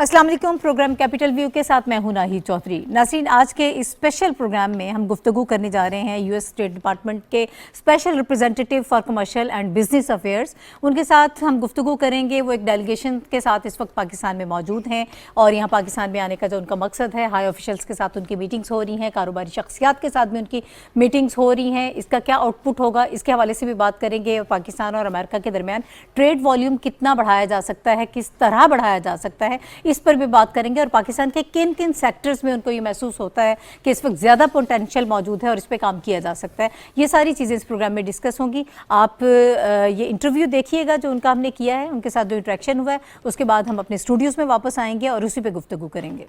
السلام علیکم. Programme capital view کے ساتھ میں ہوں ناہید چودھری. ناظرین, آج کے اس اسپیشل پروگرام میں ہم گفتگو کرنے جا رہے ہیں یو ایس اسٹیٹ ڈپارٹمنٹ کے special representative for commercial and business affairs. ان کے ساتھ ہم گفتگو کریں گے. وہ ایک ڈیلیگیشن کے ساتھ اس وقت پاکستان میں موجود ہیں اور یہاں پاکستان میں آنے کا جو ان کا مقصد ہے, ہائی آفیشلس کے ساتھ ان کی میٹنگز ہو رہی ہیں, کاروباری شخصیات کے ساتھ بھی ان کی میٹنگز ہو رہی ہیں. اس کا کیا آؤٹ پٹ ہوگا, اس کے حوالے سے بھی بات کریں گے. پاکستان اور امریکہ کے درمیان ٹریڈ والیوم کتنا بڑھایا جا سکتا ہے, کس طرح بڑھایا جا سکتا ہے, اس پر بھی بات کریں گے. اور پاکستان کے کن کن سیکٹرز میں ان کو یہ محسوس ہوتا ہے کہ اس وقت زیادہ پوٹینشیل موجود ہے اور اس پہ کام کیا جا سکتا ہے. یہ ساری چیزیں اس پروگرام میں ڈسکس ہوں گی. آپ یہ انٹرویو دیکھیے گا جو ان کا ہم نے کیا ہے, ان کے ساتھ جو انٹریکشن ہوا ہے. اس کے بعد ہم اپنے اسٹوڈیوز میں واپس آئیں گے اور اسی پہ گفتگو کریں گے.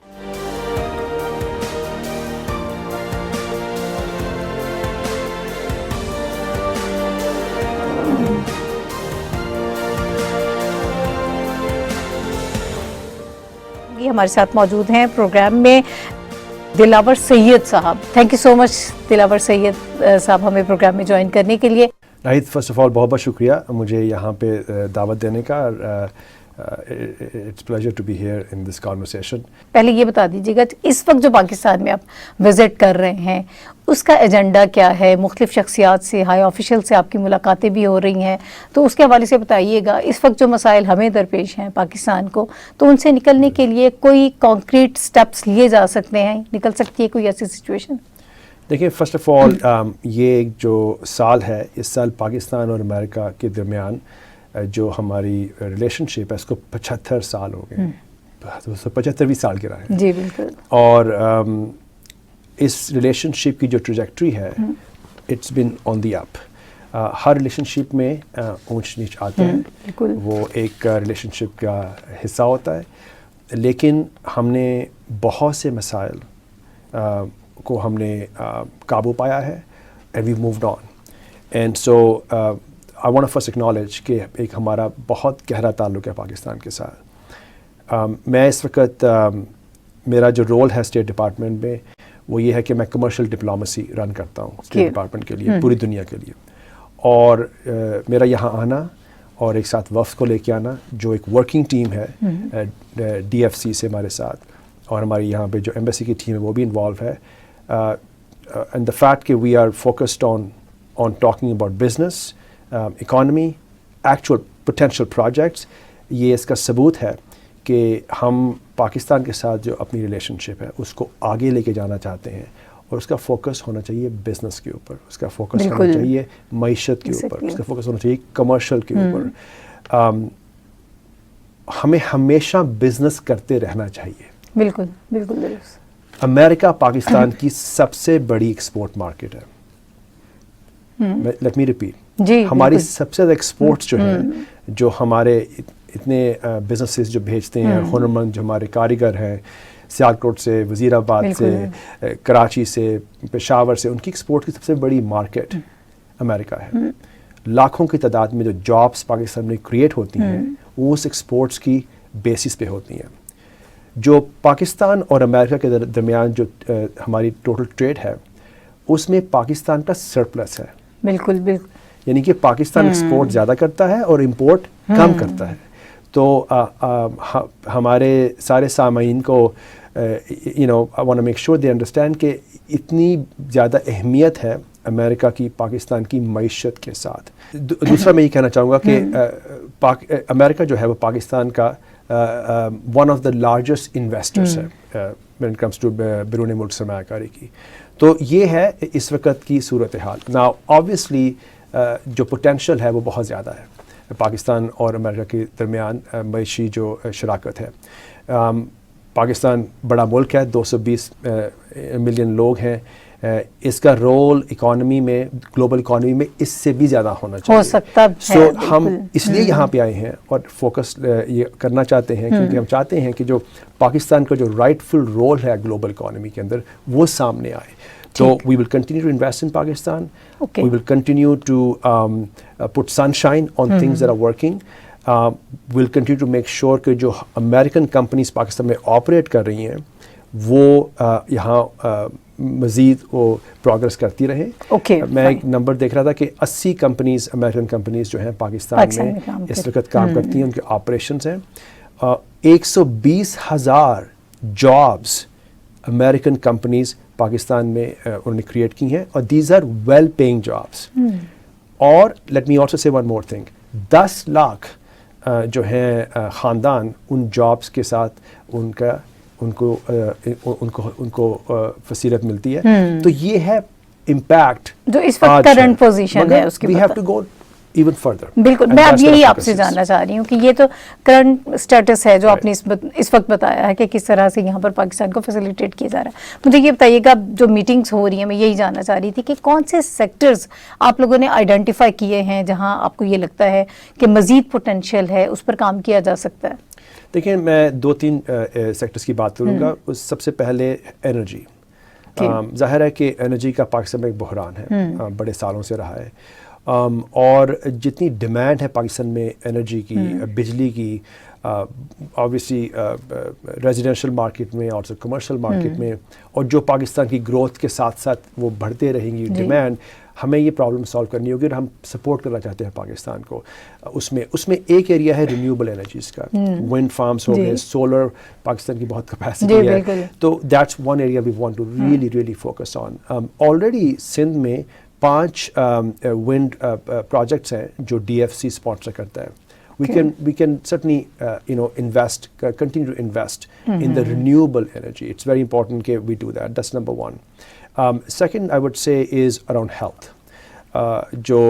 ہمارے ساتھ موجود ہیں پروگرام میں دلاور سید صاحب. Thank you so much Dilawar Syed صاحب ہمیں پروگرام میں جوائن کرنے کے لیے. ناہید, فرسٹ آف آل بہت بہت شکریہ مجھے یہاں پہ دعوت دینے کا. It's pleasure to be here in this conversation. پہلے یہ بتا دیجیے گا اس وقت جو پاکستان میں آپ وزٹ کر رہے ہیں اس کا ایجنڈا کیا ہے؟ مختلف شخصیات سے, ہائی آفیشل سے آپ کی ملاقاتیں بھی ہو رہی ہیں, تو اس کے حوالے سے بتائیے گا. اس وقت جو مسائل ہمیں درپیش ہیں پاکستان کو, تو ان سے نکلنے کے لیے کوئی کانکریٹ سٹیپس لیے جا سکتے ہیں, نکل سکتی ہے کوئی ایسی سچویشن؟ دیکھیں, فرسٹ آف آل یہ جو سال ہے, اس سال پاکستان اور امریکہ کے درمیان جو ہماری ریلیشن شپ ہے اس کو 75 سال ہو گئے. 75ویں سال کی راہ ہے. جی بالکل. اور اس ریلیشن شپ کی جو ٹریجیکٹری ہے it's been on the up. Hare relation شپ میں اونچ نیچ آتے ہیں, وہ ایک ریلیشن شپ کا حصہ ہوتا ہے, لیکن ہم نے بہت سے مسائل کو ہم نے قابو پایا ہے. And we moved on. And so I want to first acknowledge کہ ایک ہمارا بہت گہرا تعلق ہے پاکستان کے ساتھ. میں اس وقت میرا جو رول ہے اسٹیٹ ڈپارٹمنٹ میں وہ یہ ہے کہ میں کمرشل ڈپلومیسی رن کرتا ہوں اسٹیٹ ڈپارٹمنٹ کے لیے, پوری دنیا کے لیے. اور میرا یہاں آنا اور ایک ساتھ وفد کو لے کے آنا جو ایک ورکنگ ٹیم ہے ڈی ایف سی سے ہمارے ساتھ, اور ہماری یہاں پہ جو ایمبیسی کی ٹیم ہے وہ بھی انوالو ہے. اینڈ دا فیکٹ کہ we are focused on talking about business, economy, actual potential projects, یہ اس کا ثبوت ہے کہ ہم پاکستان کے ساتھ جو اپنی ریلیشن شپ ہے اس کو آگے لے کے جانا چاہتے ہیں, اور اس کا فوکس ہونا چاہیے بزنس کے اوپر, اس کا فوکس ہونا چاہیے معیشت کے اوپر, اس کا فوکس ہونا چاہیے کمرشل کے اوپر. ہمیں ہمیشہ بزنس کرتے رہنا چاہیے. بالکل بالکل. امریکہ پاکستان کی سب سے بڑی ایکسپورٹ مارکیٹ ہے. لیٹ می ریپیٹ, ہماری سب سے زیادہ ایکسپورٹس جو ہیں, جو ہمارے اتنے بزنسز جو بھیجتے ہیں, ہنرمند جو ہمارے کاریگر ہیں سیالکوٹ سے, وزیر آباد سے, کراچی سے, پشاور سے, ان کی ایکسپورٹ کی سب سے بڑی مارکیٹ امریکہ ہے. لاکھوں کی تعداد میں جو جابس پاکستان میں کریٹ ہوتی ہیں وہ اس ایکسپورٹس کی بیسس پہ ہوتی ہیں. جو پاکستان اور امریکہ کے درمیان جو ہماری ٹوٹل ٹریڈ ہے اس میں پاکستان کا سرپلس ہے. بالکل بالکل. یعنی کہ پاکستان ایکسپورٹ زیادہ کرتا ہے اور امپورٹ کم کرتا ہے. تو ہمارے سارے سامعین کو I want to make sure they understand کہ اتنی زیادہ اہمیت ہے امریکہ کی پاکستان کی معیشت کے ساتھ. دوسرا میں یہ کہنا چاہوں گا کہ امریکہ جو ہے وہ پاکستان کا one of the largest investors ہے when it comes to بیرون ملک سرمایہ کاری کی. تو یہ ہے اس وقت کی صورتحال. Now obviously جو پوٹینشیل ہے وہ بہت زیادہ ہے پاکستان اور امریکہ کے درمیان معاشی جو شراکت ہے. پاکستان بڑا ملک ہے, 220 ملین لوگ ہیں. اس کا رول اکانومی میں, گلوبل اکانومی میں اس سے بھی زیادہ ہونا چاہیے. ہو سکتا ہے. سو ہم اس لیے یہاں پہ آئے ہیں اور فوکس یہ کرنا چاہتے ہیں کیونکہ ہم چاہتے ہیں کہ جو پاکستان کا جو رائٹ فل رول ہے گلوبل اکانومی کے اندر وہ سامنے آئے. So we will continue to invest in Pakistan. We will continue to put sunshine on things that are working. We'll continue to make sure کہ جو American companies پاکستان میں آپریٹ کر رہی ہیں وہ یہاں مزید وہ پروگرس کرتی رہیں. میں ایک نمبر دیکھ رہا تھا کہ 80 کمپنیز, امریکن کمپنیز جو ہیں پاکستان میں اس وقت کام کرتی ہیں, ان کے آپریشنز ہیں. 120,000 جابس امریکن کمپنیز پاکستان میں انہوں نے کریٹ کی ہیں, اور these are well paying jobs. اور let me also say one more thing, 10 lakh جو ہیں خاندان ان جابس کے ساتھ ان کو فصیلت ملتی ہے. تو یہ ہے امپیکٹ جو اس وقت کرنٹ پوزیشن ہے اس کی. We have to go even further. بالکل, میں اب یہی آپ سے جاننا چاہ رہی ہوں کہ یہ تو کرنٹ اسٹیٹس ہے جو آپ نے اس وقت بتایا ہے کہ کس طرح سے یہاں پر پاکستان کو فیسیلیٹیٹ کیا جا رہا ہے. مجھے یہ بتائیے گا, جو میٹنگز ہو رہی ہیں, میں یہی جاننا چاہ رہی تھی کہ کون سے سیکٹرز آپ لوگوں نے آئیڈینٹیفائی کیے ہیں جہاں آپ کو یہ لگتا ہے کہ مزید پوٹینشیل ہے, اس پر کام کیا جا سکتا ہے. دیکھیں, میں 2-3 سیکٹرز کی بات کروں گا. سب سے پہلے انرجی. ظاہر ہے کہ انرجی کا پاکستان میں ایک بحران ہے, بڑے سالوں سے رہا ہے, اور جتنی ڈیمانڈ ہے پاکستان میں انرجی کی, بجلی کی, آبویسلی ریزیڈینشیل مارکیٹ میں اور کمرشل مارکیٹ میں, اور جو پاکستان کی گروتھ کے ساتھ ساتھ وہ بڑھتے رہیں گی ڈیمانڈ, ہمیں یہ پرابلم سالو کرنی ہوگی, اور ہم سپورٹ کرنا چاہتے ہیں پاکستان کو. اس میں ایک ایریا ہے رینیوبل انرجیز کا, ونڈ فارمز ہو گئے, سولر, پاکستان کی بہت کیپیسٹی ہے, تو that's one area we want to really focus on. Already Sindh میں 5 ونڈ پروجیکٹس ہیں جو DFC اسپانسر کرتا ہے. We can certainly continue to invest in the renewable energy. It's very important that we do that. That's number one. Second, I would say is around health. جو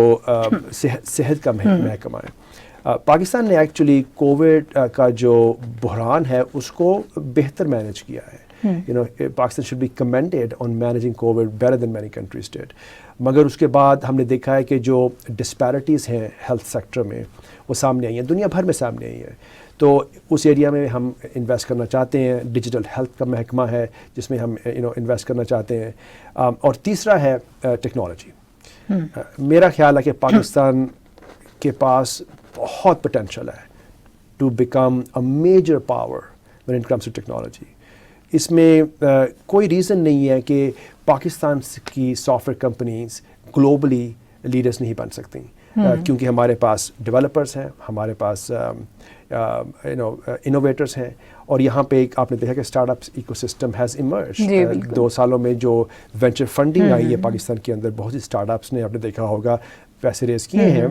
صحت کا محکمہ ہے. پاکستان نے ایکچولی کووڈ کا جو بحران ہے اس کو بہتر مینیج کیا ہے. Pakistan should be commended on managing COVID better than many countries did. مگر اس کے بعد ہم نے دیکھا ہے کہ جو ڈسپیرٹیز ہیں ہیلتھ سیکٹر میں وہ سامنے آئی ہیں, دنیا بھر میں سامنے آئی ہیں. تو اس ایریا میں ہم انویسٹ کرنا چاہتے ہیں. ڈیجیٹل ہیلتھ کا محکمہ ہے جس میں ہم انویسٹ کرنا چاہتے ہیں. اور تیسرا ہے ٹیکنالوجی. میرا خیال ہے کہ پاکستان کے پاس بہت پوٹینشیل ہے to become a major power when it comes to technology. اس میں کوئی ریزن نہیں ہے کہ پاکستان کی software companies globally leaders نہیں بن سکتی, کیونکہ ہمارے پاس ڈیولپرز ہیں, ہمارے پاس انوویٹرز ہیں, اور یہاں پہ آپ نے دیکھا کہ startups ecosystem has emerge. 2 سالوں میں جو وینچر فنڈنگ آئی ہے پاکستان کے اندر, بہت سی اسٹارٹ اپس نے آپ نے دیکھا ہوگا پیسے ریز کیے ہیں.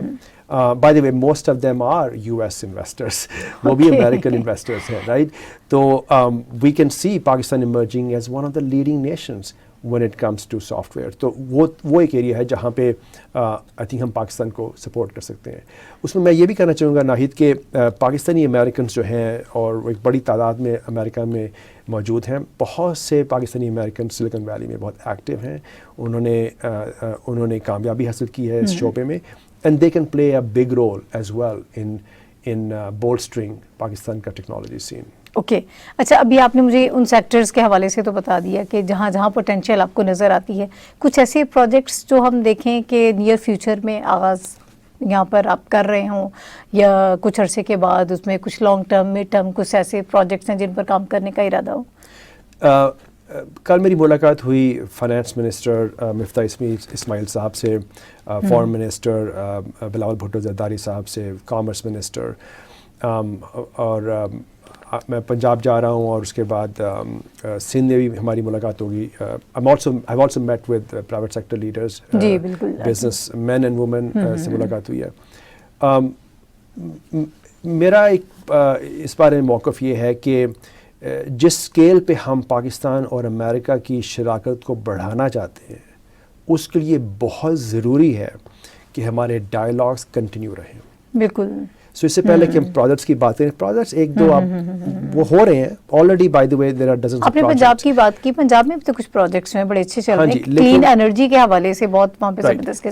By the way most of them are US investors, وہ بھی امریکن انویسٹرس ہیں, رائٹ. تو we can see Pakistan emerging as one of the leading nations when it comes to software. تو وہ ایک ایریا ہے جہاں پہ آئی تھنک ہم پاکستان کو سپورٹ کر سکتے ہیں. اس میں یہ بھی کہنا چاہوں گا ناہید کہ پاکستانی امریکنز جو ہیں, اور ایک بڑی تعداد میں امریکہ میں موجود ہیں, بہت سے پاکستانی امریکن سلیکن ویلی میں بہت ایکٹیو ہیں. انہوں نے کامیابی حاصل کی ہے اس شعبے میں, and they can play a big role as well in bolstering Pakistan کا ٹیکنالوجی سین. اوکے, اچھا, ابھی آپ نے مجھے ان سیکٹرز کے حوالے سے تو بتا دیا کہ جہاں جہاں پوٹینشیل آپ کو نظر آتی ہے. کچھ ایسے پروجیکٹس جو ہم دیکھیں کہ نیئر فیوچر میں آغاز یہاں پر آپ کر رہے ہوں, یا کچھ عرصے کے بعد اس میں کچھ لانگ ٹرم, مڈ ٹرم کچھ ایسے پروجیکٹس ہیں جن پر کام کرنے کا ارادہ ہو؟ کل میری ملاقات ہوئی فائنانس منسٹر مفتاح اسماعیل صاحب سے, فارن منسٹر بلاول بھٹو زرداری صاحب سے, کامرس منسٹر, اور میں پنجاب جا رہا ہوں, اور اس کے بعد سندھ میں بھی ہماری ملاقات ہوگی. I've also met with private sector leaders, business men and women سے ملاقات ہوئی ہے. میرا ایک اس بارے میں موقف یہ ہے کہ جس اسکیل پہ ہم پاکستان اور امریکہ کی شراکت کو بڑھانا چاہتے ہیں, اس کے لیے بہت ضروری ہے کہ ہمارے ڈائلاگس کنٹینیو رہیں. بالکل. سو اس سے پہلے کہ ہم پروجیکٹس کی بات کریں, پروجیکٹس ایک دو آپ وہ ہو رہے ہیں already. By the way there are dozens. آپ نے پنجاب کی بات کی, پنجاب میں بھی تو کچھ پروجیکٹس ہیں بڑے اچھے چل رہے ہیں, کلین انرجی کے حوالے سے بہت وہاں پہ زبردست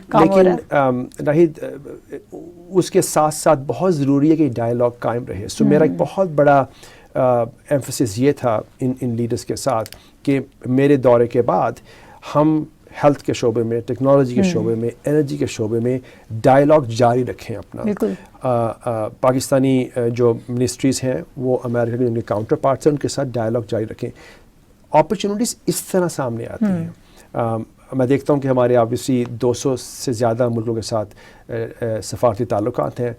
کام ہو رہا ہے. لیکن اس کے ساتھ ساتھ بہت ضروری ہے کہ ڈائلاگ قائم رہے. سو میرا ایک بہت بڑا ایمفسس یہ تھا ان لیڈرز کے ساتھ کہ میرے دورے کے بعد ہم ہیلتھ کے شعبے میں, ٹیکنالوجی کے شعبے میں, انرجی کے شعبے میں ڈائلاگ جاری رکھیں اپنا. پاکستانی جو منسٹریز ہیں وہ امریکہ کے ان کے کاؤنٹر پارٹس ہیں ان کے ساتھ ڈائلاگ جاری رکھیں. اپرچونیٹیز اس طرح سامنے آتی ہیں. میں دیکھتا ہوں کہ ہمارے آبویسلی 200 سے زیادہ ملکوں کے ساتھ سفارتی تعلقات ہیں.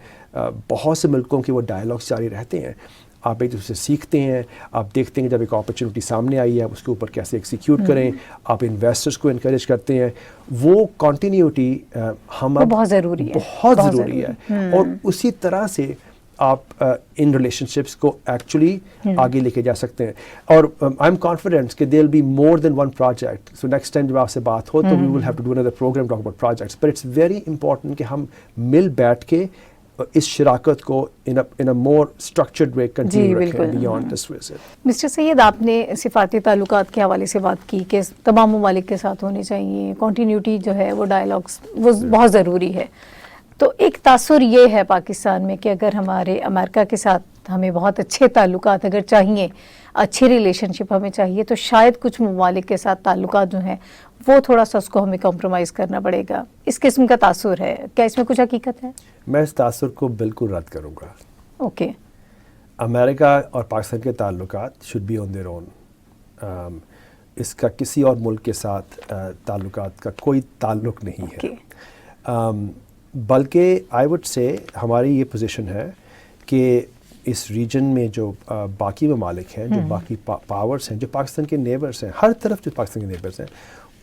بہت سے ملکوں کے وہ ڈائلاگس جاری رہتے ہیں. آپ ایک دوسرے سے سیکھتے ہیں, آپ دیکھتے ہیں کہ جب ایک اپرچونٹی سامنے آئی ہے آپ اس کے اوپر کیسے ایکسیکیوٹ کریں, آپ انویسٹرز کو انکریج کرتے ہیں. وہ کنٹینیوٹی بہت ضروری ہے, بہت ضروری ہے. اور اسی طرح سے آپ ان ریلیشن شپس کو ایکچولی آگے لے کے جا سکتے ہیں. اور آئی ایم کانفیڈنٹ کہ there will be more than one project. So next time جب آپ سے بات ہو تو we will have to do another program talk about projects. But it's very important کہ ہم مل بیٹھ کے اس شراکت کو in a more structured way continue رکھیں beyond this visit. مسٹر سید, آپ نے سفارتی تعلقات کے حوالے سے بات کی کہ تمام ممالک کے ساتھ ہونے چاہیے, کنٹینیوٹی جو ہے وہ ڈائلاگس وہ بہت ضروری ہے. تو ایک تاثر یہ ہے پاکستان میں کہ اگر ہمارے امریکہ کے ساتھ ہمیں بہت اچھے تعلقات اگر چاہیے, اچھی ریلیشن شپ ہمیں چاہیے, تو شاید کچھ ممالک کے ساتھ تعلقات جو ہیں وہ تھوڑا سا اس کو ہمیں کمپرومائز کرنا پڑے گا. اس قسم کا تاثر ہے, کیا اس میں کچھ حقیقت ہے؟ میں اس تاثر کو بالکل رد کروں گا. اوکے. امریکہ اور پاکستان کے تعلقات should be on their own. اس کا کسی اور ملک کے ساتھ تعلقات کا کوئی تعلق نہیں ہے. بلکہ آئی وڈ سے ہماری یہ پوزیشن ہے کہ اس ریجن میں جو باقی ممالک ہیں, جو باقی پاورز ہیں, جو پاکستان کے نیبرز ہیں, ہر طرف جو پاکستان کے نیبرز ہیں,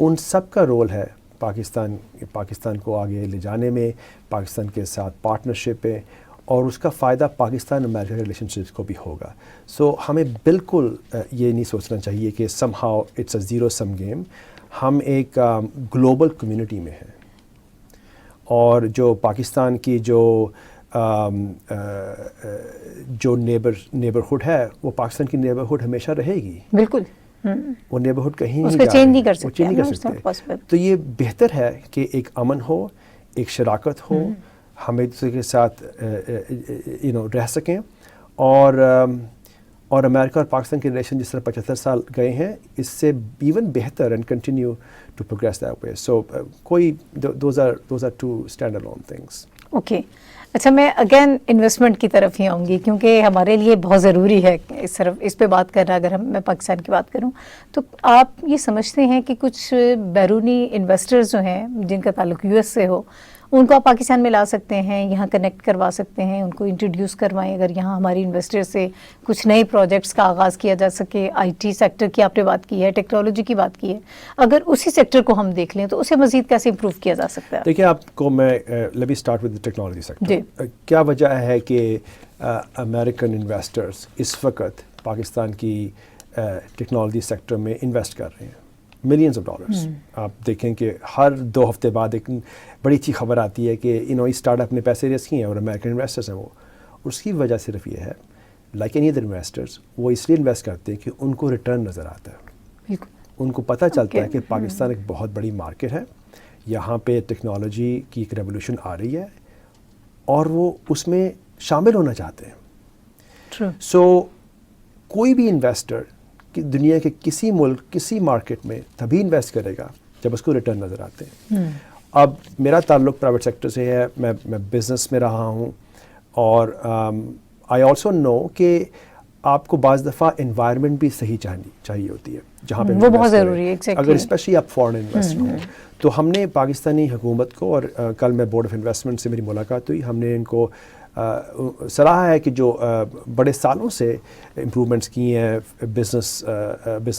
ان سب کا رول ہے پاکستان کو آگے لے جانے میں, پاکستان کے ساتھ پارٹنرشپ ہے, اور اس کا فائدہ پاکستان امریکہ ریلیشن شپس کو بھی ہوگا. سو ہمیں بالکل یہ نہیں سوچنا چاہیے کہ somehow it's a zero sum game. ہم ایک گلوبل کمیونٹی میں ہیں, اور جو پاکستان کی جو نیبرہڈ ہے وہ پاکستان کی نیبرہڈ ہمیشہ رہے گی. بالکل. وہ نیبرہڈ کہیں اس کو چینج نہیں کر سکتے. تو یہ بہتر ہے کہ ایک امن ہو, ایک شراکت ہو, ہم ایک دوسرے کے ساتھ رہ سکیں. اور امریکہ اور پاکستان کے ریلیشن جس طرح 75 سال گئے ہیں, اس سے ایون بہتر and continue to progress that way. So کوئی those are two stand alone things. Okay. اچھا, میں اگین انویسٹمنٹ کی طرف ہی آؤں گی کیونکہ ہمارے لیے بہت ضروری ہے اس پہ بات کرنا. اگر میں پاکستان کی بات کروں تو آپ یہ سمجھتے ہیں کہ کچھ بیرونی انویسٹرز جو ہیں جن کا تعلق یو ایس سے ہو, ان کو آپ پاکستان میں لا سکتے ہیں, یہاں کنیکٹ کروا سکتے ہیں, ان کو انٹروڈیوس کروائیں, اگر یہاں ہماری انویسٹر سے کچھ نئے پروجیکٹس کا آغاز کیا جا سکے. آئی ٹی سیکٹر کی آپ نے بات کی ہے, ٹیکنالوجی کی بات کی ہے, اگر اسی سیکٹر کو ہم دیکھ لیں تو اسے مزید کیسے امپروو کیا جا سکتا ہے؟ دیکھیں, آپ کو میں let me start with technology sector. کیا وجہ ہے کہ امریکن انویسٹرز اس وقت پاکستان کی ٹیکنالوجی سیکٹر میں انویسٹ کر رہے ہیں ملینز آف ڈالرز؟ آپ دیکھیں کہ ہر 2 ہفتے بعد ایک بڑی اچھی خبر آتی ہے کہ اسٹارٹ اپ نے پیسے ریس کیے ہیں اور امریکن انویسٹرز ہیں وہ. اس کی وجہ صرف یہ ہے, لائک اینی ادر انویسٹرز, وہ اس لیے انویسٹ کرتے ہیں کہ ان کو ریٹرن نظر آتا ہے. ان کو پتہ چلتا ہے کہ پاکستان ایک بہت بڑی مارکیٹ ہے, یہاں پہ ٹیکنالوجی کی ایک ریولیوشن آ رہی ہے, اور وہ اس میں شامل ہونا چاہتے ہیں. سو کوئی بھی انویسٹر کہ دنیا کے کسی ملک کسی مارکیٹ میں تبھی انویسٹ کرے گا جب اس کو ریٹرن نظر آتے ہیں. اب میرا تعلق پرائیویٹ سیکٹر سے ہے, میں بزنس میں رہا ہوں, اور آئی آلسو نو کہ آپ کو بعض دفعہ انوائرمنٹ بھی صحیح چاہیے ہوتی ہے جہاں پہ وہ بہت ضروری ہے. اگر اسپیشلی آپ فارن انویسٹر ہوں تو ہم نے پاکستانی حکومت کو, اور کل میں بورڈ آف انویسٹمنٹ سے میری ملاقات ہوئی, ہم نے ان کو صلاح ہے کہ جو بڑے سالوں سے امپرومنٹس کی ہیں بزنس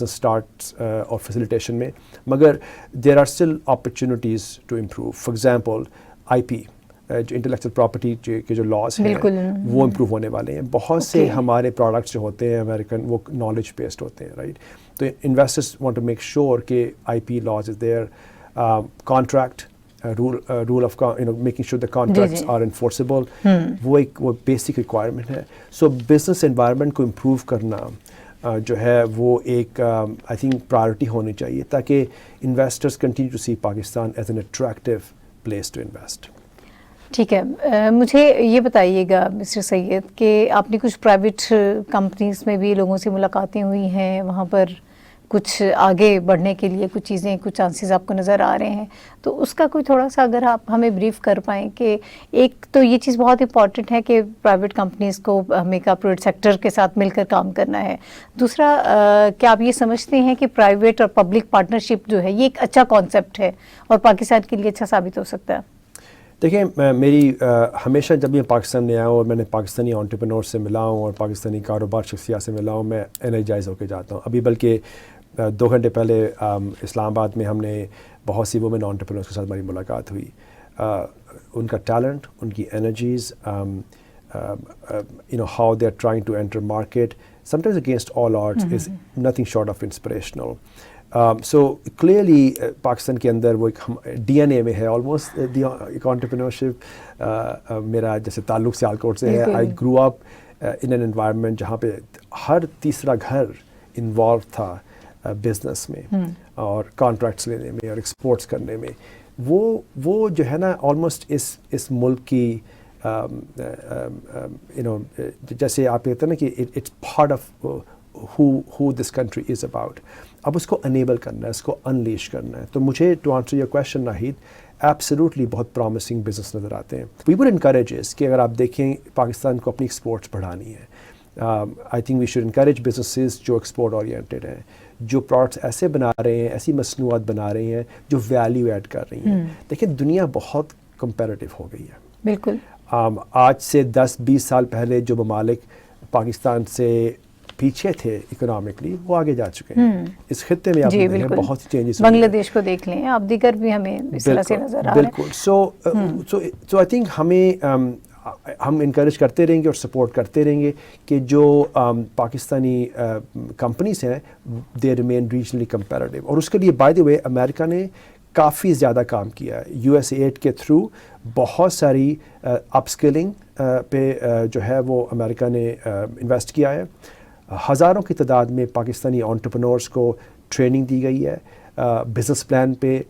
اسٹارٹس اور فیسیلیٹیشن میں, مگر there are still opportunities to improve. For example IP پی, جو انٹلیکچوئل پراپرٹی کے جو لاس ہیں وہ امپروو ہونے والے ہیں. بہت سے ہمارے پروڈکٹس جو ہوتے ہیں امریکن, وہ نالج بیسڈ ہوتے ہیں, رائٹ. تو investors want to make sure کہ I P laws is there, contract rule of making sure the contracts are enforceable, وہ بیسک ریکوائرمنٹ ہے. سو بزنس انوائرمنٹ کو امپروو کرنا جو ہے وہ ایک آئی تھنک پرائرٹی ہونی چاہیے تاکہ investors continue to see Pakistan as an attractive place to invest. ٹھیک ہے, مجھے یہ بتائیے گا مسٹر سید کہ آپ نے کچھ پرائیویٹ کمپنیز میں بھی لوگوں سے ملاقاتیں ہوئی ہیں, وہاں پر کچھ آگے بڑھنے کے لیے کچھ چیزیں کچھ چانسز آپ کو نظر آ رہے ہیں، تو اس کا کوئی تھوڑا سا اگر آپ ہمیں بریف کر پائیں کہ ایک تو یہ چیز بہت امپورٹنٹ ہے کہ پرائیویٹ کمپنیز کو ہمیں کارپوریٹ سیکٹر کے ساتھ مل کر کام کرنا ہے، دوسرا کیا آپ یہ سمجھتے ہیں کہ پرائیویٹ اور پبلک پارٹنرشپ جو ہے یہ ایک اچھا کانسیپٹ ہے اور پاکستان کے لیے اچھا ثابت ہو سکتا ہے؟ دیکھیں میری ہمیشہ جب میں پاکستان میں آیا ہوں اور میں نے پاکستانی انٹرپرینور سے ملا ہوں اور پاکستانی کاروبار شخصیات سے ملا ہوں، میں انرجائز ہو کے جاتا ہوں. ابھی بلکہ 2 گھنٹے پہلے اسلام آباد میں ہم نے بہت سی وومن انٹرپرینورس کے ساتھ ہماری ملاقات ہوئی. ان کا ٹیلنٹ، ان کی energies, how they are trying to enter market, sometimes against all odds, is nothing short of inspirational. So clearly Pakistan کے اندر وہ ایک ڈی این اے میں ہے آلموسٹ ایک انٹرپرینورشپ. میرا جیسے تعلق سیالکوٹ سے ہے. آئی گرو اپ ان این انوائرمنٹ جہاں پہ ہر تیسرا گھر انوالو تھا بزنس میں اور کانٹریکٹس لینے میں اور ایکسپورٹس کرنے میں. وہ جو ہے نا آلموسٹ اس ملک کی جیسے آپ کہتے ہیں نا کہ it's part of who this country is about. اب اس کو انیبل کرنا ہے، اس کو انلیش کرنا ہے. تو مجھے to answer your question Nahid, absolutely بہت پرومسنگ بزنس نظر آتے ہیں. وی وڈ انکریج اس کہ اگر آپ دیکھیں پاکستان کو اپنی ایکسپورٹس بڑھانی ہے. I think we should encourage businesses جو ایکسپورٹ اورینٹیڈ ہیں، جو پروڈکٹس ایسے بنا رہے ہیں، ایسی مصنوعات بنا رہے ہیں جو ویلیو ایڈ کر رہی ہیں. دیکھیں دنیا بہت کمپیریٹیو ہو گئی ہے. بالکل. آج سے 10-20 سال پہلے جو ممالک پاکستان سے پیچھے تھے اکنامکلی وہ آگے جا چکے ہیں. اس خطے میں آپ دیکھیں بہت سی چینجز. بنگلہ دیش کو دیکھ لیں، آپ دیگر بھی ہمیں اس طرح سے نظر آ رہے ہیں. بالکل. سو آئی تھنک ہم انکریج کرتے رہیں گے اور سپورٹ کرتے رہیں گے کہ جو پاکستانی کمپنیز ہیں دے ریمین ریجنلی کمپیریٹیو. اور اس کے لیے بائی دی وے امریکہ نے کافی زیادہ کام کیا ہے. USAID کے تھرو بہت ساری اپ اسکلنگ پہ جو ہے وہ امریکہ نے انویسٹ کیا ہے. ہزاروں کی تعداد میں پاکستانی انٹرپرینورس کو ٹریننگ دی گئی ہے. بزنس پلان پہ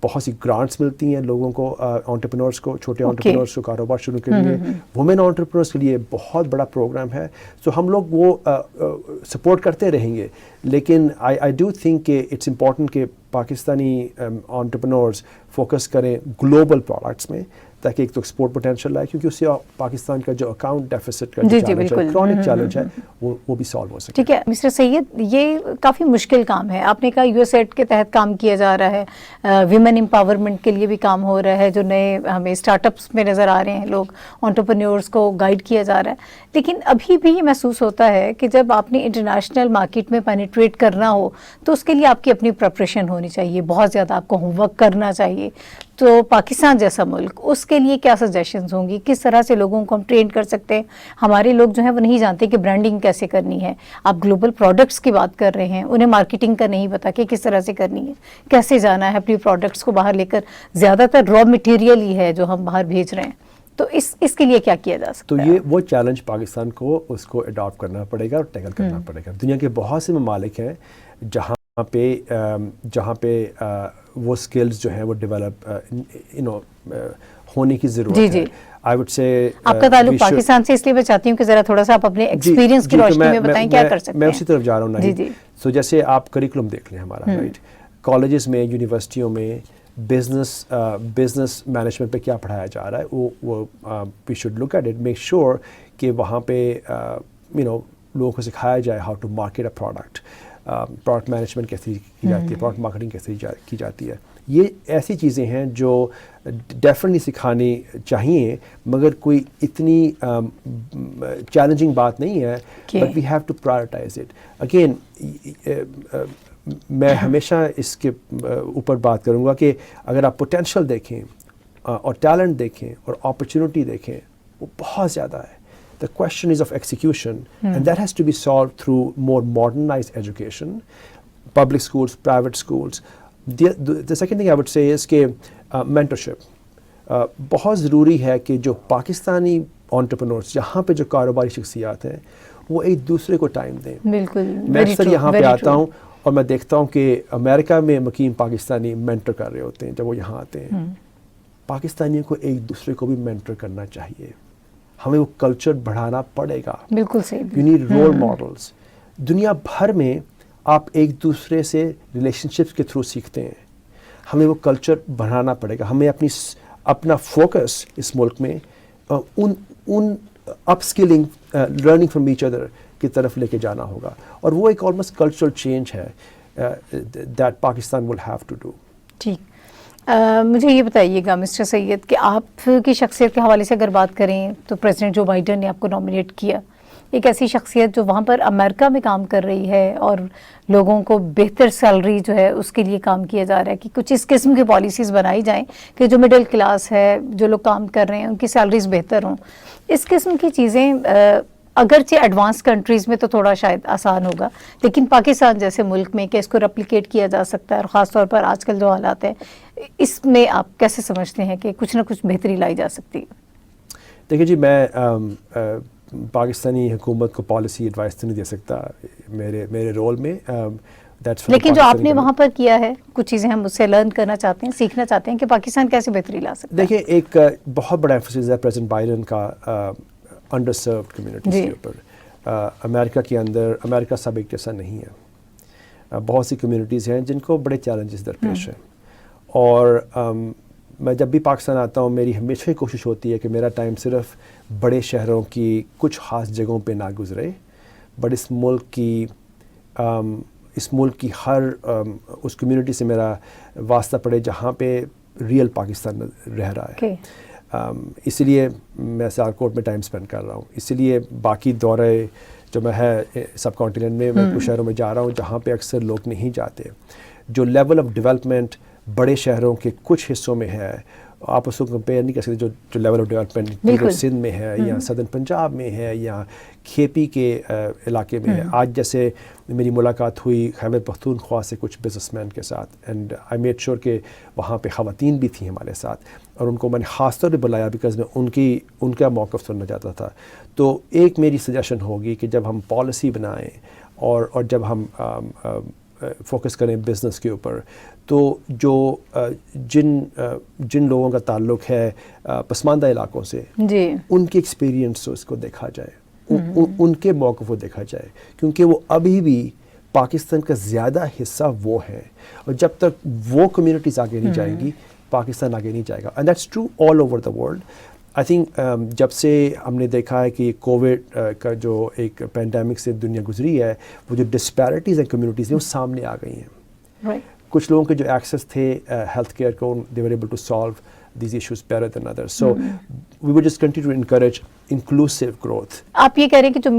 بہت سی گرانٹس ملتی ہیں لوگوں کو، انٹرپرینورس کو، چھوٹے انٹرپرینورس کو کاروبار شروع کے لیے. وومن انٹرپرینورس کے لیے بہت بڑا پروگرام ہے. سو ہم لوگ وہ سپورٹ کرتے رہیں گے. لیکن آئی ڈو تھنک کہ اٹس امپورٹنٹ کہ پاکستانی انٹرپرینورس فوکس کریں گلوبل پروڈکٹس میں تاکہ ایک تو ایکسپورٹ پوٹینشیل آئے، کیونکہ اس سے پاکستان کا جو اکاؤنٹ ڈیفیسٹ کا کرونک چیلنج ہے وہ بھی سالو ہو سکے. ٹھیک ہے مسٹر سید، یہ کافی مشکل کام ہے. آپ نے کہا USAID کے تحت کام کیا جا رہا ہے، ویمن امپاورمنٹ کے لیے بھی کام ہو رہا ہے، جو نئے ہمیں اسٹارٹ اپس میں نظر آ رہے ہیں، لوگ انٹرپرینورس کو گائیڈ کیا جا رہا ہے. لیکن ابھی بھی یہ محسوس ہوتا ہے کہ جب آپ نے انٹرنیشنل مارکیٹ میں پینیٹریٹ کرنا ہو تو اس کے لیے آپ کی اپنی پریپریشن ہونی چاہیے، بہت زیادہ آپ کو ہوم ورک کرنا چاہیے. تو پاکستان جیسا ملک، اس کے لیے کیا سجیشنز ہوں گی؟ کس طرح سے لوگوں کو ہم ٹرین کر سکتے ہیں؟ ہمارے لوگ جو ہیں وہ نہیں جانتے کہ برانڈنگ کیسے کرنی ہے. آپ گلوبل پروڈکٹس کی بات کر رہے ہیں، انہیں مارکیٹنگ کا نہیں پتا کہ کس طرح سے کرنی ہے، کیسے جانا ہے اپنی پروڈکٹس کو باہر لے کر. زیادہ تر را مٹیریل ہی ہے جو ہم باہر بھیج رہے ہیں. تو اس کے لیے کیا کیا جا سکتا ہے؟ تو یہ وہ چیلنج پاکستان کو اس کو اڈاپٹ کرنا پڑے گا اور ٹیکل کرنا پڑے گا. دنیا کے بہت سے ممالک ہیں جہاں پہ وہ سکلز جو ہیں وہ ڈیولپ ہونے کی ضرورت ہے. آئی وڈ سے آپ کا تعلق پاکستان سے، اس لیے میں چاہتی ہوں کہ ذرا تھوڑا سا آپ اپنے ایکسپیرینس کی روشنی میں بتائیں کیا کر سکتے ہیں. میں اسی طرف جا رہا ہوں. نہیں سو جیسے آپ کریکولم دیکھ لیں ہمارا، رائٹ، کالجز میں، یونیورسٹیوں میں بزنس مینجمنٹ پہ کیا پڑھایا جا رہا ہے، وہ we should look at it, make sure کہ وہاں پہ لوگوں کو سکھایا جائے how to market a product management کیسے کی جاتی ہے، پروڈکٹ مارکیٹنگ کیسے کی جاتی ہے. یہ ایسی چیزیں ہیں جو ڈیفینیٹلی سکھانی چاہیے، مگر کوئی اتنی چیلنجنگ بات نہیں ہے. But we have to prioritise it. Again میں ہمیشہ اس کے اوپر بات کروں گا کہ اگر آپ پوٹینشیل دیکھیں اور ٹیلنٹ دیکھیں اور اپرچونٹی دیکھیں، وہ بہت زیادہ ہے. The question is of execution, and that has to be solved through more modernized education, public schools, private schools. The second thing I would say is کہ mentorship. بہت ضروری ہے کہ جو پاکستانی انٹرپرینورس یہاں پہ جو کاروباری شخصیات ہیں وہ ایک دوسرے کو ٹائم دیں. بالکل. میں اکثر یہاں پہ آتا ہوں اور میں دیکھتا ہوں کہ امریکہ میں مقیم پاکستانی مینٹر کر رہے ہوتے ہیں. جب وہ یہاں آتے ہیں، پاکستانیوں کو ایک دوسرے کو بھی مینٹر کرنا چاہیے. ہمیں وہ کلچر بڑھانا پڑے گا. بالکل صحیح. You need role models. دنیا بھر میں آپ ایک دوسرے سے ریلیشن شپس کے تھرو سیکھتے ہیں. ہمیں وہ کلچر بڑھانا پڑے گا. ہمیں اپنا فوکس اس ملک میں ان upskilling learning from each other کی طرف لے کے جانا ہوگا. اور وہ ایک آلموسٹ کلچرل چینج ہے that Pakistan will have to do. ٹھیک. مجھے یہ بتائیے گا مسٹر سید کہ آپ کی شخصیت کے حوالے سے اگر بات کریں تو پریزیڈنٹ جو بائیڈن نے آپ کو نامینیٹ کیا, ایک ایسی شخصیت جو وہاں پر امریکہ میں کام کر رہی ہے اور لوگوں کو بہتر سیلری جو ہے اس کے لیے کام کیا جا رہا ہے کہ کچھ اس قسم کی پالیسیز بنائی جائیں کہ جو مڈل کلاس ہے, جو لوگ کام کر رہے ہیں, ان کی سیلریز بہتر ہوں. اس قسم کی چیزیں اگرچہ ایڈوانس کنٹریز میں تو تھوڑا شاید آسان ہوگا, لیکن پاکستان جیسے ملک میں کہ اس کو ریپلیکیٹ کیا جا سکتا ہے, اور خاص طور پر آج کل جو حالات ہیں اس میں آپ کیسے سمجھتے ہیں کہ کچھ نہ کچھ بہتری لائی جا سکتی ہے؟ دیکھیے جی, میں پاکستانی حکومت کو پالیسی ایڈوائس تو نہیں دے سکتا میرے رول میں, لیکن جو آپ نے وہاں پر کیا ہے کچھ چیزیں ہم اس سے لرن کرنا چاہتے ہیں, سیکھنا چاہتے ہیں کہ پاکستان کیسے بہتری لا سکتا ہے. دیکھیے ایک بہت بڑا ایمفسس ہے پریزیڈنٹ بائیڈن کا انڈر سروڈ کمیونٹیز کے اوپر. امریکہ کے اندر امریکہ سب ایک جیسا نہیں ہے. بہت سی کمیونٹیز ہیں جن کو بڑے چیلنجز درپیش ہیں, اور میں جب بھی پاکستان آتا ہوں میری ہمیشہ ہی کوشش ہوتی ہے کہ میرا ٹائم صرف بڑے شہروں کی کچھ خاص جگہوں پہ نہ گزرے, بٹ اس ملک کی ہر اس کمیونٹی سے میرا واسطہ پڑے جہاں پہ ریئل پاکستان رہ رہا ہے. اسی لیے میں سیالکوٹ میں ٹائم سپینڈ کر رہا ہوں. اسی لیے باقی دورے جو میں ہے سب کانٹیننٹ میں کچھ شہروں میں جا رہا ہوں جہاں پہ اکثر لوگ نہیں جاتے. جو لیول آف ڈیولپمنٹ بڑے شہروں کے کچھ حصوں میں ہے آپ اس کو کمپیئر نہیں کر سکتے جو لیول آف ڈیولپمنٹ سندھ میں ہے یا سدرن پنجاب میں ہے یا کھیپی کے علاقے میں ہے. آج جیسے میری ملاقات ہوئی خیبر پختونخوا سے کچھ بزنس مین کے ساتھ, اینڈ آئی میڈ شیور کہ وہاں پہ خواتین بھی تھیں ہمارے ساتھ, اور ان کو میں نے خاص طور پہ بلایا بیکاز میں ان کا موقف سننا چاہتا تھا. تو ایک میری سجیشن ہوگی کہ جب ہم پالیسی بنائیں اور جب ہم فوکس کریں بزنس کے اوپر, تو جو جن لوگوں کا تعلق ہے پسماندہ علاقوں سے جی, ان کے ایکسپیرینس اس کو دیکھا جائے, ان کے موقف کو دیکھا جائے, کیونکہ وہ ابھی بھی پاکستان کا زیادہ حصہ وہ ہیں, اور جب تک وہ کمیونٹیز آگے نہیں جائیں گی پاکستان آگے نہیں جائے گا. And that's true all over the world. I think جب سے ہم نے دیکھا ہے کہ کووڈ کا جو ایک پینڈیمک سے دنیا گزری ہے, وہ جو ڈسپیرٹیز ہیں کمیونٹیز میں وہ سامنے آ گئی ہیں. کچھ لوگوں کے جو ایکسیس تھے ہیلتھ کیئر کو, they were able to solve these issues better than others. So we would just continue to encourage inclusive growth. آپ یہ کہہ رہے ہیں کہ جو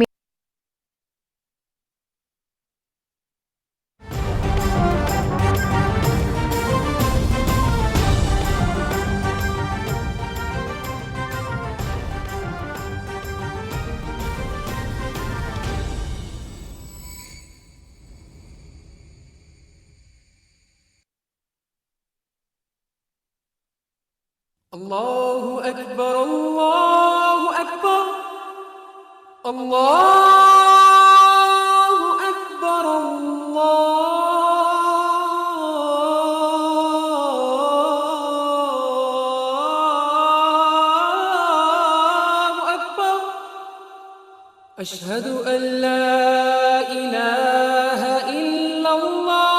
اللہ اکبر اللہ اکبر اللہ اکبر اللہ اکبر اشہد ان لا الہ الا اللہ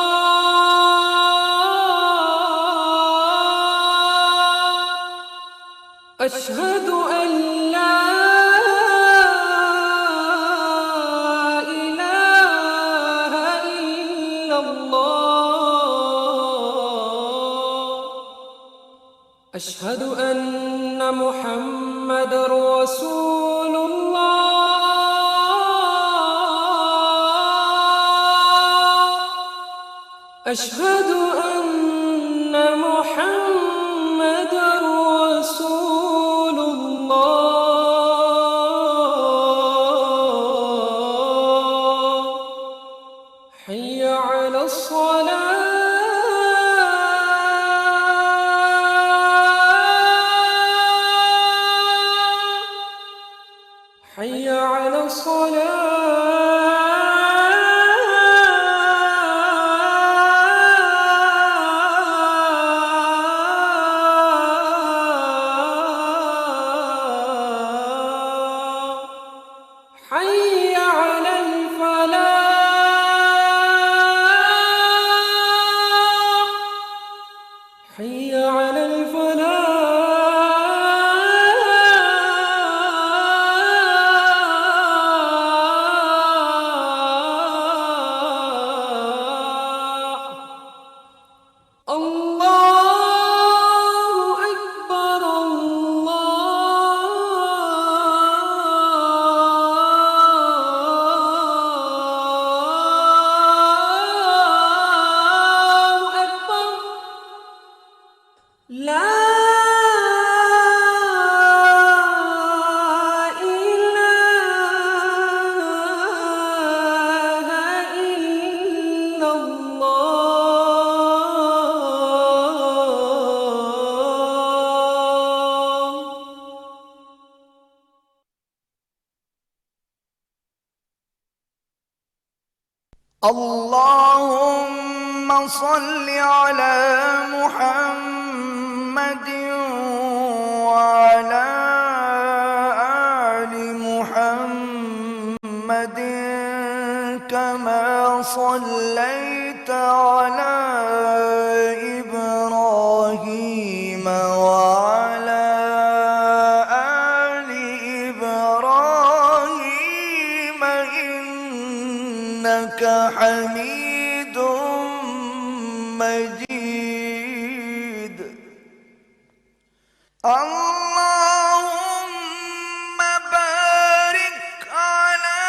اشہد ان لا الہ الا اللہ اشہد ان محمد رسول اللہ اشہد ان محمد رسول حي على الصلاة حي على الصلاة اللهم صل على محمد وعلى آل محمد كما صليت على إبراهيم وعلى آل إبراهيم إنك حميد مجيد. اللهم بارك على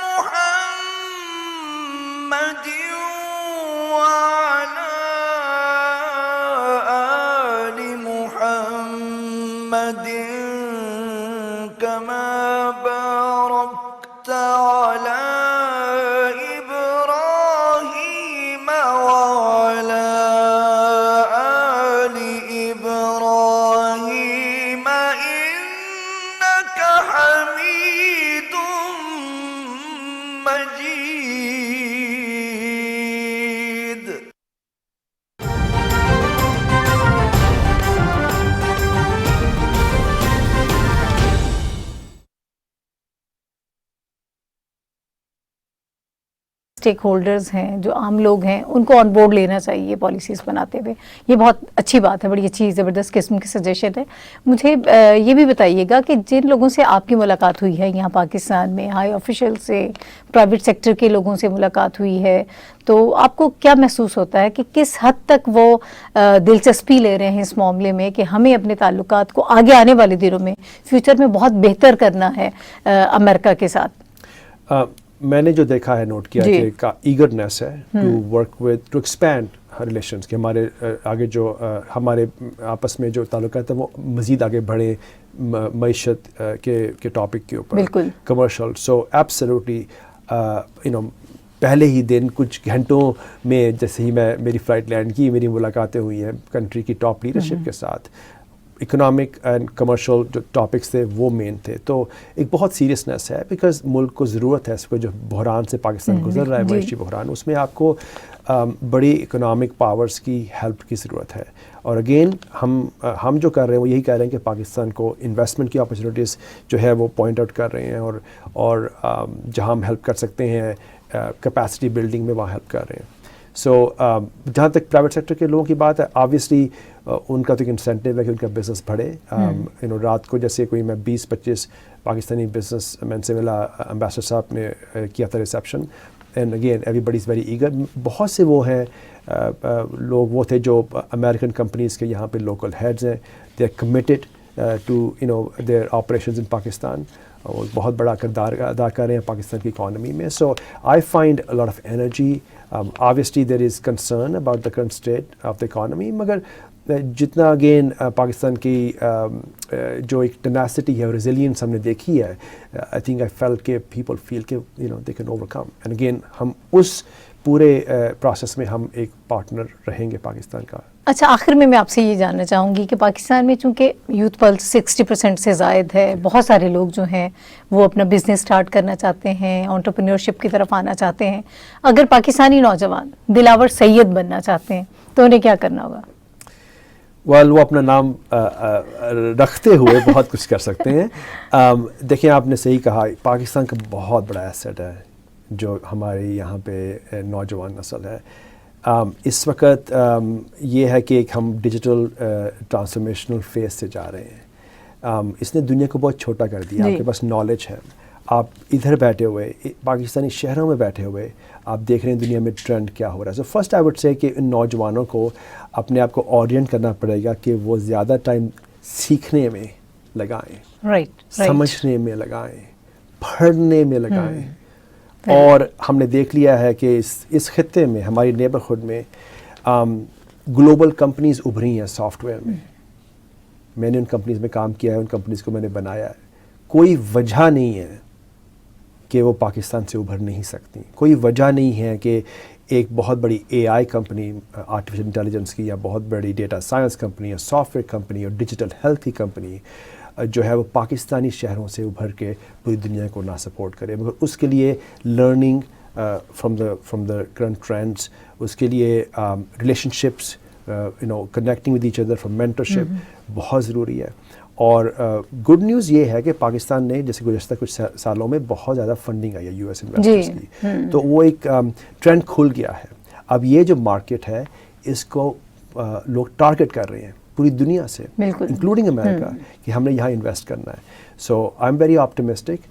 محمد وعلى آل محمد كما باركت على إبراهيم وعلى آل إبراهيم إنك حميد مجيد. اسٹیک ہولڈرز ہیں جو عام لوگ ہیں ان کو آن بورڈ لینا چاہیے پالیسیز بناتے ہوئے. یہ بہت اچھی بات ہے, بڑی اچھی زبردست قسم کی سجیشن ہے. مجھے یہ بھی بتائیے گا کہ جن لوگوں سے آپ کی ملاقات ہوئی ہے یہاں پاکستان میں, ہائی آفیشل سے, پرائیویٹ سیکٹر کے لوگوں سے ملاقات ہوئی ہے, تو آپ کو کیا محسوس ہوتا ہے کہ کس حد تک وہ دلچسپی لے رہے ہیں اس معاملے میں کہ ہمیں اپنے تعلقات کو آگے آنے والے دنوں میں فیوچر میں بہت بہتر کرنا ہے امریکہ کے ساتھ؟ میں نے جو دیکھا ہے, نوٹ کیا کہ کا ایگرنیس ہے to work with to expand relations, کہ ہمارے آگے جو ہمارے آپس میں جو تعلقات ہیں وہ مزید آگے بڑھیں معیشت کے ٹاپک کے اوپر, بالکل کمرشل. سو ایبسلیوٹلی پہلے ہی دن کچھ گھنٹوں میں جیسے ہی میری فلائٹ لینڈ کی, میری ملاقاتیں ہوئی ہیں کنٹری کی ٹاپ لیڈرشپ کے ساتھ. اکنامک اینڈ کمرشل جو ٹاپکس تھے وہ مین تھے. تو ایک بہت سیریسنس ہے بیکاز ملک کو ضرورت ہے اس کو, جو بحران سے پاکستان گزر رہا ہے, معاشی بحران, اس میں آپ کو بڑی اکنامک پاورز کی ہیلپ کی ضرورت ہے. اور اگین ہم جو کر رہے ہیں وہ یہی کہہ رہے ہیں کہ پاکستان کو انویسٹمنٹ کی اپرچونیٹیز جو ہے وہ پوائنٹ آؤٹ کر رہے ہیں, اور جہاں ہم ہیلپ کر سکتے ہیں کیپیسٹی بلڈنگ میں وہاں ہیلپ کر رہے ہیں. سو جہاں تک پرائیویٹ سیکٹر کے لوگوں کی بات ہے, آبویسلی ان کا تو ایک انسینٹیو ہے کہ ان کا بزنس بڑھے. رات کو جیسے کوئی میں 20-25 پاکستانی بزنس مین سے ملا, امبیسڈر صاحب نے کیا تھا reception, and again everybody is very eager. بہت سے وہ ہیں لوگ وہ تھے جو امریکن کمپنیز کے یہاں پہ لوکل ہیڈز ہیں, they are committed to their operations in Pakistan, اور بہت بڑا کردار ادا کر رہے ہیں پاکستان کی اکانومی میں. So I find a lot of energy. Obviously there is concern about the current state of the economy, مگر جتنا اگین پاکستان کی جو ایک ٹینیسٹی ہے اور ریزیلینس ہم نے دیکھی ہے, I think I felt کہ people feel کہ they can overcome. And again ہم اس پورے پروسیس میں ہم ایک پارٹنر رہیں گے پاکستان کا. اچھا, آخر میں آپ سے یہ جاننا چاہوں گی کہ پاکستان میں چونکہ یوتھ پلس 60% سے زائد ہے, بہت سارے لوگ جو ہیں وہ اپنا بزنس سٹارٹ کرنا چاہتے ہیں, انٹرپرینیورشپ کی طرف آنا چاہتے ہیں. اگر پاکستانی نوجوان دلاور سید بننا چاہتے ہیں تو انہیں کیا کرنا ہوگا؟ وہ اپنا نام رکھتے ہوئے بہت کچھ کر سکتے ہیں. دیکھیں آپ نے صحیح کہا, پاکستان کا بہت بڑا ایسٹ ہے جو ہمارے یہاں پہ نوجوان نسل ہے. اس وقت یہ ہے کہ ہم ڈیجیٹل ٹرانسفارمیشنل فیز سے جا رہے ہیں. اس نے دنیا کو بہت چھوٹا کر دیا. آپ کے پاس نالج ہے, آپ ادھر بیٹھے ہوئے پاکستانی شہروں میں بیٹھے ہوئے آپ دیکھ رہے ہیں دنیا میں ٹرینڈ کیا ہو رہا ہے. So first I would say کہ ان نوجوانوں کو اپنے آپ کو اورینٹ کرنا پڑے گا کہ وہ زیادہ ٹائم سیکھنے میں لگائیں, سمجھنے میں لگائیں, پڑھنے میں لگائیں. اور ہم نے دیکھ لیا ہے کہ اس خطے میں ہماری نیبرہڈ میں گلوبل کمپنیز ابھری ہیں سافٹ ویئر میں. میں نے ان کمپنیز میں کام کیا ہے, ان کمپنیز کو میں نے بنایا ہے. کوئی وجہ نہیں ہے کہ وہ پاکستان سے ابھر نہیں سکتی. کوئی وجہ نہیں ہے کہ ایک بہت بڑی AI کمپنی آرٹیفیشل انٹیلیجنس کی, یا بہت بڑی ڈیٹا سائنس کمپنی, یا سافٹ ویئر کمپنی, اور ڈیجیٹل ہیلتھ کی کمپنی جو ہے وہ پاکستانی شہروں سے ابھر کے پوری دنیا کو نہ سپورٹ کرے. مگر اس کے لیے learning from the current trends. اس کے لیے relationships, connecting with each other from mentorship بہت ضروری ہے. اور گڈ نیوز یہ ہے کہ پاکستان نے جیسے گزشتہ کچھ سالوں میں بہت زیادہ فنڈنگ آئی ہے US انویسٹرز کی, تو وہ ایک ٹرینڈ کھل گیا ہے. اب یہ جو مارکیٹ ہے اس کو لوگ ٹارگٹ کر رہے ہیں پوری دنیا سے, انکلوڈنگ امریکہ, کہ ہم نے یہاں انویسٹ کرنا ہے. So I am very optimistic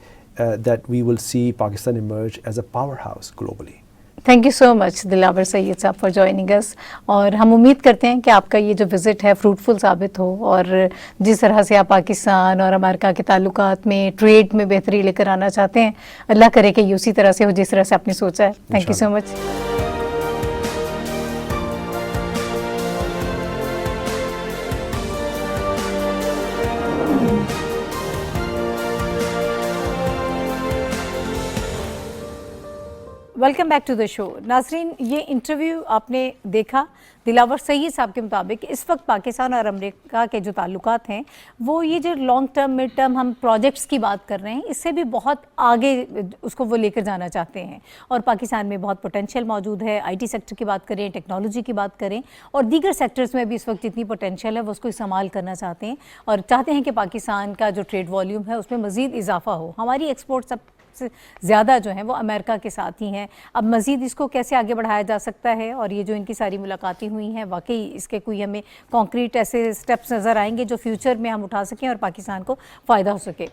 that we will see Pakistan emerge as a power house globally. Thank you so much Dilawar Syed sahab for joining اس, اور ہم امید کرتے ہیں کہ آپ کا یہ جو وزٹ ہے فروٹفل ثابت ہو, اور جس طرح سے آپ پاکستان اور امریکہ کے تعلقات میں ٹریڈ میں بہتری لے کر آنا چاہتے ہیں, اللہ کرے کہ یہ اسی طرح سے ہو جس طرح سے آپ نے سوچا ہے. Thank you so much. Welcome back to the show. ناظرین, یہ انٹرویو آپ نے دیکھا دلاور سید صاحب کے مطابق اس وقت پاکستان اور امریکہ کے جو تعلقات ہیں وہ یہ جو لانگ ٹرم مڈ ٹرم ہم پروجیکٹس کی بات کر رہے ہیں اس سے بھی بہت آگے اس کو وہ لے کر جانا چاہتے ہیں, اور پاکستان میں بہت پوٹینشیل موجود ہے. IT سیکٹر کی بات کریں, ٹیکنالوجی کی بات کریں, اور دیگر سیکٹرز میں بھی اس وقت جتنی پوٹینشیل ہے وہ اس کو استعمال کرنا چاہتے ہیں, اور چاہتے ہیں کہ پاکستان کا جو ٹریڈ والیوم ہے اس میں مزید اضافہ ہو. ہماری ایکسپورٹ سب سے زیادہ جو ہیں وہ امریکہ کے ساتھ ہی ہیں. اب مزید اس کو کیسے آگے بڑھایا جا سکتا ہے, اور یہ جو ان کی ساری ملاقاتیں ہوئی ہیں واقعی اس کے کوئی ہمیں کانکریٹ ایسے سٹیپس نظر آئیں گے جو فیوچر میں ہم اٹھا سکیں اور پاکستان کو فائدہ ہو سکے.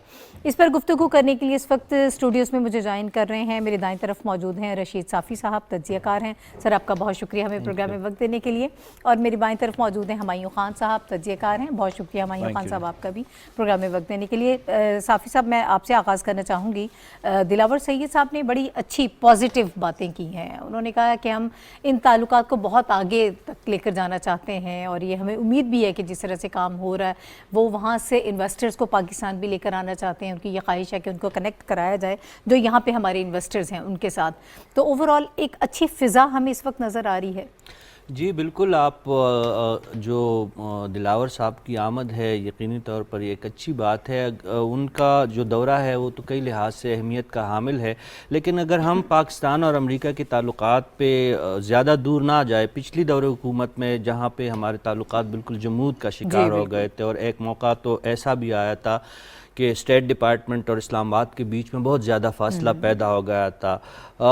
اس پر گفتگو کرنے کے لیے اس وقت اسٹوڈیوز میں مجھے جوائن کر رہے ہیں, میرے دائیں طرف موجود ہیں رشید صافی صاحب, تجزیہ کار ہیں. سر آپ کا بہت شکریہ ہمیں پروگرام میں وقت دینے کے لیے. اور میری بائیں طرف موجود ہیں ہمایوں خان صاحب, تجزیہ کار ہیں. بہت شکریہ ہمایوں خان صاحب آپ کا بھی پروگرام میں وقت دینے کے لیے. صافی صاحب, میں آپ سے آغاز کرنا چاہوں گی. دلاور سید صاحب نے بڑی اچھی پازیٹیو باتیں کی ہیں. انہوں نے کہا کہ ہم ان تعلقات کو بہت آگے تک لے کر جانا چاہتے ہیں, اور یہ ہمیں امید بھی ہے کہ جس طرح سے کام ہو رہا ہے وہ وہاں سے انویسٹرز کو پاکستان بھی لے کر آنا چاہتے ہیں. ان کی یہ خواہش ہے کہ ان کو کنیکٹ کرایا جائے جو یہاں پہ ہمارے انویسٹرز ہیں ان کے ساتھ. تو اوورآل ایک اچھی فضا ہمیں اس وقت نظر آ رہی ہے. جی بالکل, آپ جو دلاور صاحب کی آمد ہے یقینی طور پر یہ ایک اچھی بات ہے. ان کا جو دورہ ہے وہ تو کئی لحاظ سے اہمیت کا حامل ہے, لیکن اگر ہم پاکستان اور امریکہ کے تعلقات پہ زیادہ دور نہ جائے, پچھلی دور حکومت میں جہاں پہ ہمارے تعلقات بالکل جمود کا شکار ہو گئے تھے, اور ایک موقع تو ایسا بھی آیا تھا کہ اسٹیٹ ڈپارٹمنٹ اور اسلام آباد کے بیچ میں بہت زیادہ فاصلہ پیدا ہو گیا تھا.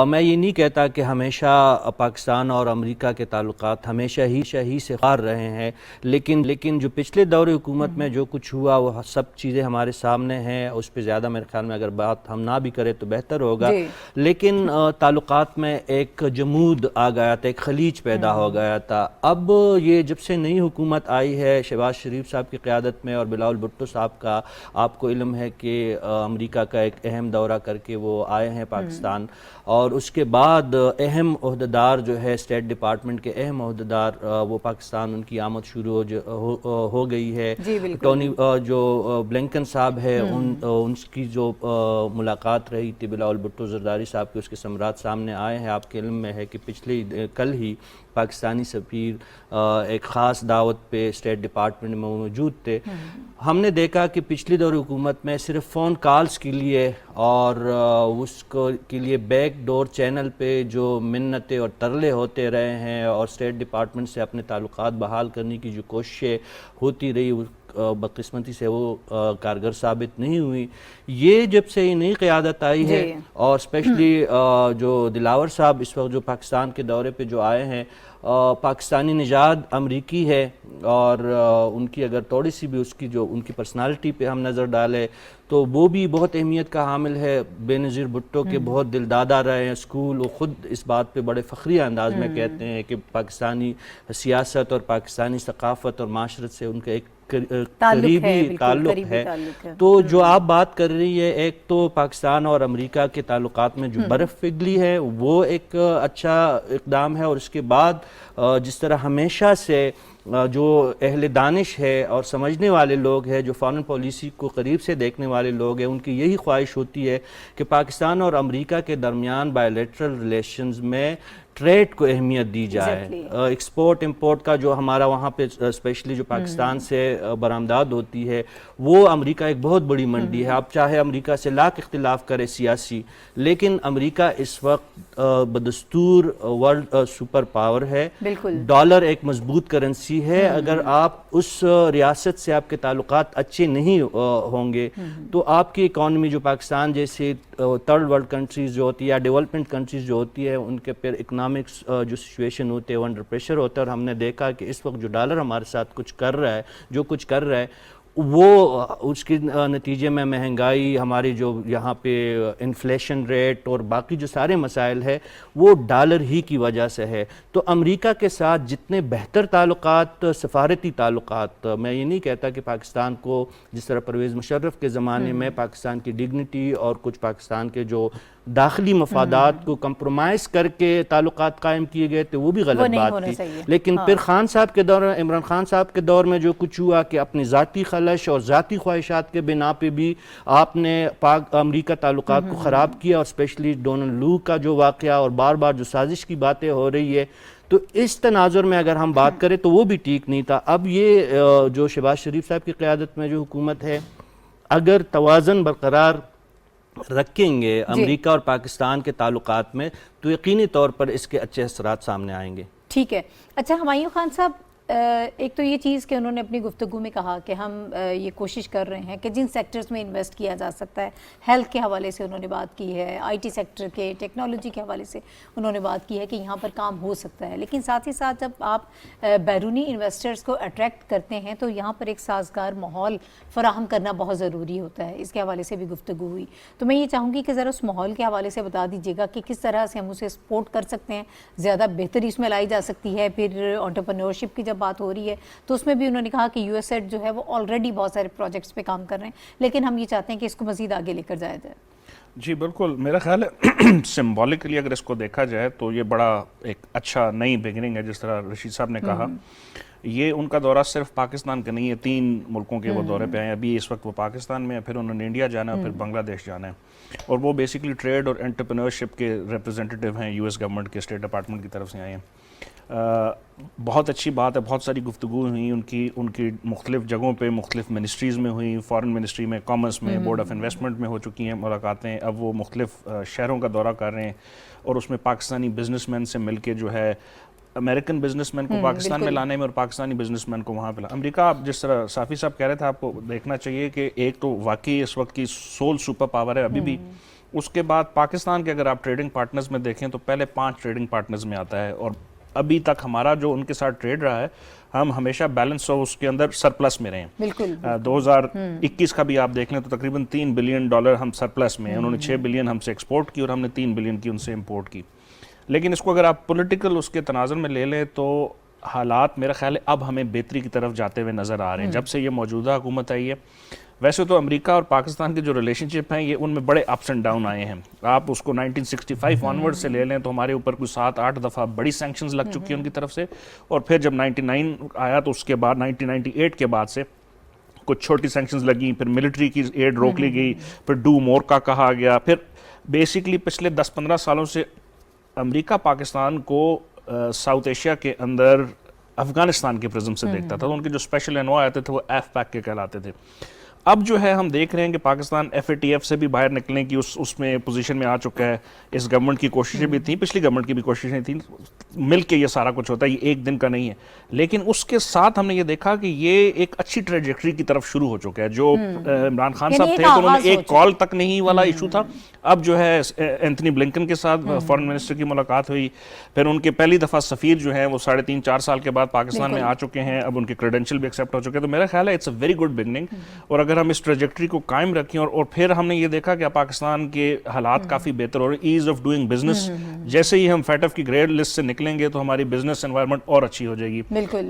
میں یہ نہیں کہتا کہ ہمیشہ پاکستان اور امریکہ کے تعلقات ہمیشہ ہی سے خار رہے ہیں, لیکن جو پچھلے دور حکومت میں جو کچھ ہوا وہ سب چیزیں ہمارے سامنے ہیں. اس پہ زیادہ میرے خیال میں اگر بات ہم نہ بھی کریں تو بہتر ہوگا. لیکن تعلقات میں ایک جمود آ گیا تھا, ایک خلیج پیدا ہو گیا تھا. اب یہ جب سے نئی حکومت آئی ہے شہباز شریف صاحب کی قیادت میں اور بلاول بھٹو صاحب کا, آپ کو علم ہے کہ امریکہ کا ایک اہم دورہ کر کے وہ آئے ہیں پاکستان, اور اس کے بعد اہم عہدیدار جو ہے اسٹیٹ ڈپارٹمنٹ کے اہم عہدیدار وہ پاکستان ان کی آمد شروع ہو گئی ہے. ٹونی جو بلنکن صاحب ہے ان کی جو ملاقات رہی تھی بلاول بھٹو زرداری صاحب کے, اس کے ثمرات سامنے آئے ہیں. آپ کے علم میں ہے کہ کل ہی پاکستانی سفیر ایک خاص دعوت پہ اسٹیٹ ڈپارٹمنٹ میں موجود تھے. ہم نے دیکھا کہ پچھلی دور حکومت میں صرف فون کالز کے لیے اور اس کے لیے بیک ڈور چینل پہ جو منتیں اور ترلے ہوتے رہے ہیں, اور اسٹیٹ ڈپارٹمنٹ سے اپنے تعلقات بحال کرنے کی جو کوششیں ہوتی رہی بدقسمتی سے وہ کارگر ثابت نہیں ہوئی. یہ جب سے یہ نئی قیادت آئی ہے, اور اسپیشلی جو دلاور صاحب اس وقت جو پاکستان کے دورے پہ جو آئے ہیں, پاکستانی نژاد امریکی ہے, اور ان کی اگر تھوڑی سی بھی اس کی جو ان کی پرسنالٹی پہ ہم نظر ڈالیں تو وہ بھی بہت اہمیت کا حامل ہے. بے نظیر بھٹو کے بہت دل دادا رہے ہیں اسکول, وہ خود اس بات پہ بڑے فخریہ انداز میں کہتے ہیں کہ پاکستانی سیاست اور پاکستانی ثقافت اور معاشرت سے ان کا ایک قریبی تعلق ہے. تو جو آپ بات کر رہی ہے, ایک تو پاکستان اور امریکہ کے تعلقات میں جو برف پگھلی ہے وہ ایک اچھا اقدام ہے, اور اس کے بعد جس طرح ہمیشہ سے جو اہل دانش ہے اور سمجھنے والے لوگ ہیں, جو فارن پالیسی کو قریب سے دیکھنے والے لوگ ہیں, ان کی یہی خواہش ہوتی ہے کہ پاکستان اور امریکہ کے درمیان بائیلیٹرل ریلیشنز میں ٹریڈ کو اہمیت دی جائے. Exactly. ایکسپورٹ امپورٹ کا جو ہمارا وہاں پہ اسپیشلی جو پاکستان سے برآمدات ہوتی ہے وہ امریکہ ایک بہت بڑی منڈی ہے. آپ چاہے امریکہ سے لاکھ اختلاف کرے سیاسی، لیکن امریکہ اس وقت بدستور ورلڈ سپر پاور ہے. بالکل. ڈالر ایک مضبوط کرنسی ہے. اگر آپ اس ریاست سے آپ کے تعلقات اچھے نہیں ہوں گے تو آپ کی اکانومی جو پاکستان جیسے تھرڈ ورلڈ کنٹریز جو ہوتی ہے یا ڈیولپمنٹ کنٹریز جو ہوتی ہے ان کے پھر اکنامکس جو سچویشن ہوتے ہیں وہ انڈر پریشر ہوتا ہے. اور ہم نے دیکھا کہ اس وقت جو ڈالر ہمارے ساتھ کچھ کر رہا ہے، جو کچھ کر رہا ہے، وہ اس کے نتیجے میں مہنگائی، ہماری جو یہاں پہ انفلیشن ریٹ اور باقی جو سارے مسائل ہے وہ ڈالر ہی کی وجہ سے ہے. تو امریکہ کے ساتھ جتنے بہتر تعلقات، سفارتی تعلقات، میں یہ نہیں کہتا کہ پاکستان کو جس طرح پرویز مشرف کے زمانے میں پاکستان کی ڈگنیٹی اور کچھ پاکستان کے جو داخلی مفادات کو کمپرومائز کر کے تعلقات قائم کیے گئے تھے وہ بھی غلط بات تھی. لیکن پھر خان صاحب کے دور، عمران خان صاحب کے دور میں جو کچھ ہوا کہ اپنی ذاتی خلش اور ذاتی خواہشات کے بنا پہ بھی آپ نے پاک امریکہ تعلقات کو خراب کیا. اور اسپیشلی ڈونلڈ لو کا جو واقعہ اور بار بار جو سازش کی باتیں ہو رہی ہے، تو اس تناظر میں اگر ہم بات کریں تو وہ بھی ٹھیک نہیں تھا. اب یہ جو شہباز شریف صاحب کی قیادت میں جو حکومت ہے، اگر توازن برقرار رکھیں گے امریکہ اور پاکستان کے تعلقات میں تو یقینی طور پر اس کے اچھے اثرات سامنے آئیں گے. ٹھیک ہے. اچھا ہمایوں خان صاحب، ایک تو یہ چیز کہ انہوں نے اپنی گفتگو میں کہا کہ ہم یہ کوشش کر رہے ہیں کہ جن سیکٹرز میں انویسٹ کیا جا سکتا ہے، ہیلتھ کے حوالے سے انہوں نے بات کی ہے، آئی ٹی سیکٹر کے، ٹیکنالوجی کے حوالے سے انہوں نے بات کی ہے کہ یہاں پر کام ہو سکتا ہے. لیکن ساتھ ہی ساتھ جب آپ بیرونی انویسٹرز کو اٹریکٹ کرتے ہیں تو یہاں پر ایک سازگار ماحول فراہم کرنا بہت ضروری ہوتا ہے. اس کے حوالے سے بھی گفتگو ہوئی. تو میں یہ چاہوں گی کہ ذرا اس ماحول کے حوالے سے بتا دیجیے گا کہ کس طرح سے ہم اسے سپورٹ کر سکتے ہیں، زیادہ بہتری اس میں لائی جا سکتی ہے. پھر انٹرپرینورشپ کی جب بات ہو رہی ہے تو اس میں بھی انہوں نے کہا کہ یو ایس ایڈ جو ہے وہ آلریڈی بہت سارے پروجیکٹس پہ کام کر رہے ہیں، لیکن ہم یہ چاہتے ہیں کہ اس کو مزید آگے لے کر جایا جائے. جی بالکل، میرا خیال ہے سمبولکلی اگر اس کو دیکھا جائے تو یہ بڑا ایک اچھا نئی بگننگ ہے. جس طرح رشید صاحب نے کہا، یہ ان کا دورہ صرف پاکستان کا نہیں ہے، 3 ملکوں کے وہ دورے پہ آئے. ابھی اس وقت وہ پاکستان میں ہے، پھر انہوں نے انڈیا جانا ہے، پھر بنگلہ دیش جانا ہے. اور وہ بیسکلی ٹریڈ اور انٹرپرینورشپ کے ریپرزینٹیٹیو ہیں، یو ایس گورنمنٹ کے اسٹیٹ ڈپارٹمنٹ کی طرف سے آئے ہیں. بہت اچھی بات ہے. بہت ساری گفتگو ہوئی ان کی مختلف جگہوں پہ، مختلف منسٹریز میں ہوئی. فارن منسٹری میں، کامرس میں، بورڈ آف انویسٹمنٹ میں ہو چکی ہیں ملاقاتیں. اب وہ مختلف شہروں کا دورہ کر رہے ہیں اور اس میں پاکستانی بزنس مین سے مل کے جو ہے امریکن بزنس مین کو پاکستان میں لانے میں اور پاکستانی بزنس مین کو وہاں پہ امریکہ. آپ جس طرح صافی صاحب کہہ رہے تھے، آپ کو دیکھنا چاہیے کہ ایک تو واقعی اس وقت کی سول سپر پاور ہے ابھی بھی. اس کے بعد پاکستان کے اگر آپ ٹریڈنگ پارٹنرز میں دیکھیں تو پہلے 5 ٹریڈنگ پارٹنرز میں آتا ہے. اور ابھی تک ہمارا جو ان کے ساتھ ٹریڈ رہا ہے، ہم ہمیشہ بیلنس اور اس کے اندر سرپلس میں رہے ہیں. بالکل 2021 کا بھی آپ دیکھ لیں تو تقریباً $3 بلین ہم سرپلس میں ہیں. انہوں نے 6 بلین ہم سے ایکسپورٹ کی اور ہم نے 3 بلین کی ان سے امپورٹ کی. لیکن اس کو اگر آپ پولیٹیکل اس کے تناظر میں لے لیں تو حالات میرا خیال ہے اب ہمیں بہتری کی طرف جاتے ہوئے نظر آ رہے ہیں جب سے یہ موجودہ حکومت آئی ہے. ویسے تو امریکہ اور پاکستان کے جو ریلیشن شپ ہیں، یہ ان میں بڑے اپس اینڈ ڈاؤن آئے ہیں. آپ اس کو 1965 آنورڈ سے لے لیں تو ہمارے اوپر کوئی 7-8 دفعہ بڑی سینکشنز لگ چکی ہیں ان کی طرف سے. اور پھر جب 99 آیا تو اس کے بعد 1998 کے بعد سے کچھ چھوٹی سینکشنز لگیں، پھر ملٹری کی ایڈ روک لی گئی، پھر ڈو مور کا کہا گیا. پھر بیسکلی پچھلے 10-15 سالوں سے امریکہ پاکستان کو ساؤتھ ایشیا کے اندر افغانستان کے پرزم سے دیکھتا تھا. تو ان کے جو اسپیشل انوائے آتے تھے وہ ایف پیک کے کہلاتے تھے. اب جو ہے ہم دیکھ رہے ہیں کہ پاکستان FATF سے بھی باہر نکلنے کی اس میں پوزیشن میں آ چکا ہے. اس گورنمنٹ کی کوششیں بھی تھیں، پچھلی گورنمنٹ کی بھی کوششیں تھیں، مل کے یہ سارا کچھ ہوتا ہے، یہ ایک دن کا نہیں ہے. لیکن اس کے ساتھ ہم نے یہ دیکھا کہ یہ ایک اچھی ٹریجیکٹری کی طرف شروع ہو چکا ہے. جو عمران خان صاحب تھے تو انہوں نے ایک کال تک نہیں والا ایشو تھا. اب جو ہے اینتھنی بلنکن کے ساتھ فارن منسٹر کی ملاقات ہوئی. پھر ان کے پہلی دفعہ سفیر جو ہیں وہ 3.5-4 سال کے بعد پاکستان میں آ چکے ہیں. اب ان کے کریڈینشل بھی ایکسیپٹ ہو چکے ہیں. تو میرا خیال ہے it's a very good beginning. اور اگر ہم اس ٹریجیکٹری کو قائم رکھیں اور پھر ہم نے یہ دیکھا کہ پاکستان کے حالات کافی بہتر ہو رہے ہیں. ایز آف ڈوئنگ بزنس، جیسے ہی ہم FATF کی گریڈ لسٹ سے نکلیں گے تو ہماری بزنس انوائرمنٹ اور اچھی ہو جائے گی.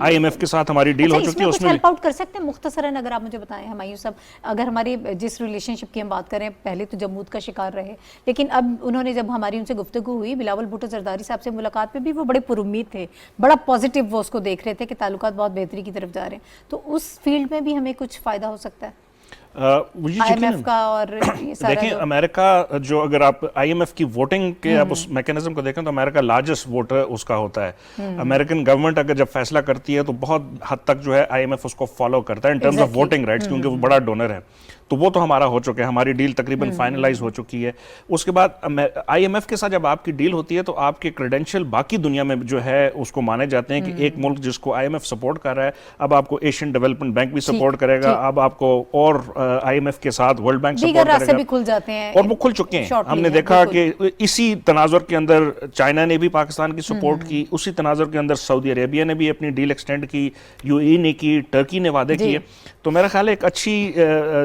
IMF کے ساتھ ہماری ڈیل ہو چکی ہے. اس میں ہیلپ آؤٹ کر سکتے ہیں مختصراً اگر آپ مجھے بتائیں ہمایوں صاحب. اگر ہماری جس ریلیشن شپ کی ہم بات کریں، پہلے تو جمود کا شکار رہے، لیکن اب انہوں نے جب ہماری ان سے گفتگو ہوئی، بلاول بھٹو زرداری صاحب سے ملاقات پہ بھی وہ بڑے پر امید تھے، بڑا پازیٹیو وہ اس کو دیکھ رہے تھے کہ تعلقات بہت بہتری کی طرف جا رہے ہیں. تو اس فیلڈ میں بھی ہمیں کچھ فائدہ ہو سکتا ہے. IMF کا اور یہ سارا دیکھیں امریکہ جو اگر آپ IMF کی ووٹنگ کے آپ اس میکینزم کو دیکھیں تو امریکہ لارجسٹ ووٹر اس کا ہوتا ہے. امریکن گورنمنٹ اگر جب فیصلہ کرتی ہے تو بہت حد تک جو ہے IMF اس کو فالو کرتا ہے in terms of voting rights, کیونکہ وہ بڑا ڈونر ہے. تو وہ تو ہمارا ہو چکا ہے, ہماری ڈیل تقریباً فائنلائز ہو چکی ہے. اس کے بعد IMF کے ساتھ جب آپ کی ڈیل ہوتی ہے تو آپ کے کریڈینشیل باقی دنیا میں جو ہے اس کو مانے جاتے ہیں کہ ایک ملک جس کو IMF سپورٹ کر رہا ہے, اب آپ کو ایشین ڈیولپمنٹ بینک بھی سپورٹ کرے گا, اب آپ کو اور IMF کے ساتھ ورلڈ بینک سپورٹ کرے گا, بھی کھل جاتے ہیں اور وہ کھل چکے ہیں. ہم نے دیکھا کہ اسی تناظر کے اندر چائنا نے بھی پاکستان کی سپورٹ کی, اسی تناظر کے اندر سعودی عربیہ نے بھی اپنی ڈیل ایکسٹینڈ کی, UAE نے کی, ٹرکی نے وعدے کیے. تو میرا خیال ہے ایک اچھی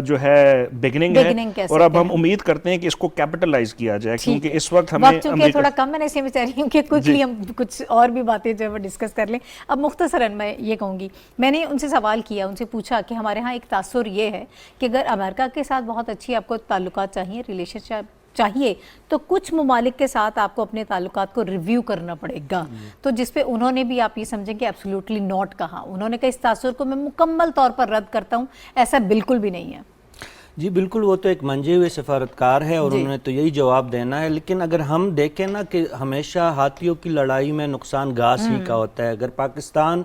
جو ہے بگننگ ہے, اور اب ہم امید کرتے ہیں کہ اس کو کیپٹلائز کیا جائے, کیونکہ اس وقت ہمیں چونکہ تھوڑا کم ہے, اس لیے میں چاہ رہی ہوں کہ کوئکلی ہم کچھ اور بھی باتیں جو ہے وہ ڈسکس کر لیں. اب مختصراً میں یہ کہوں گی, میں نے ان سے سوال کیا, ان سے پوچھا کہ ہمارے ہاں ایک تاثر یہ ہے کہ اگر امریکہ کے ساتھ بہت اچھی آپ کو تعلقات چاہیے, ریلیشن شپ چاہیے, تو کچھ ممالک کے ساتھ آپ کو اپنے تعلقات کو ریویو کرنا پڑے گا. تو جس پہ انہوں نے بھی آپ یہ سمجھیں کہ ایبسلیوٹلی ناٹ کہا. انہوں نے کہا اس تاثر کو میں مکمل طور پر رد کرتا ہوں, ایسا بالکل بھی نہیں ہے. جی بالکل, وہ تو ایک منجے ہوئے سفارتکار ہے اور انہوں نے تو یہی جواب دینا ہے. لیکن اگر ہم دیکھیں نا کہ ہمیشہ ہاتھیوں کی لڑائی میں نقصان گھاس ہی کا ہوتا ہے. اگر پاکستان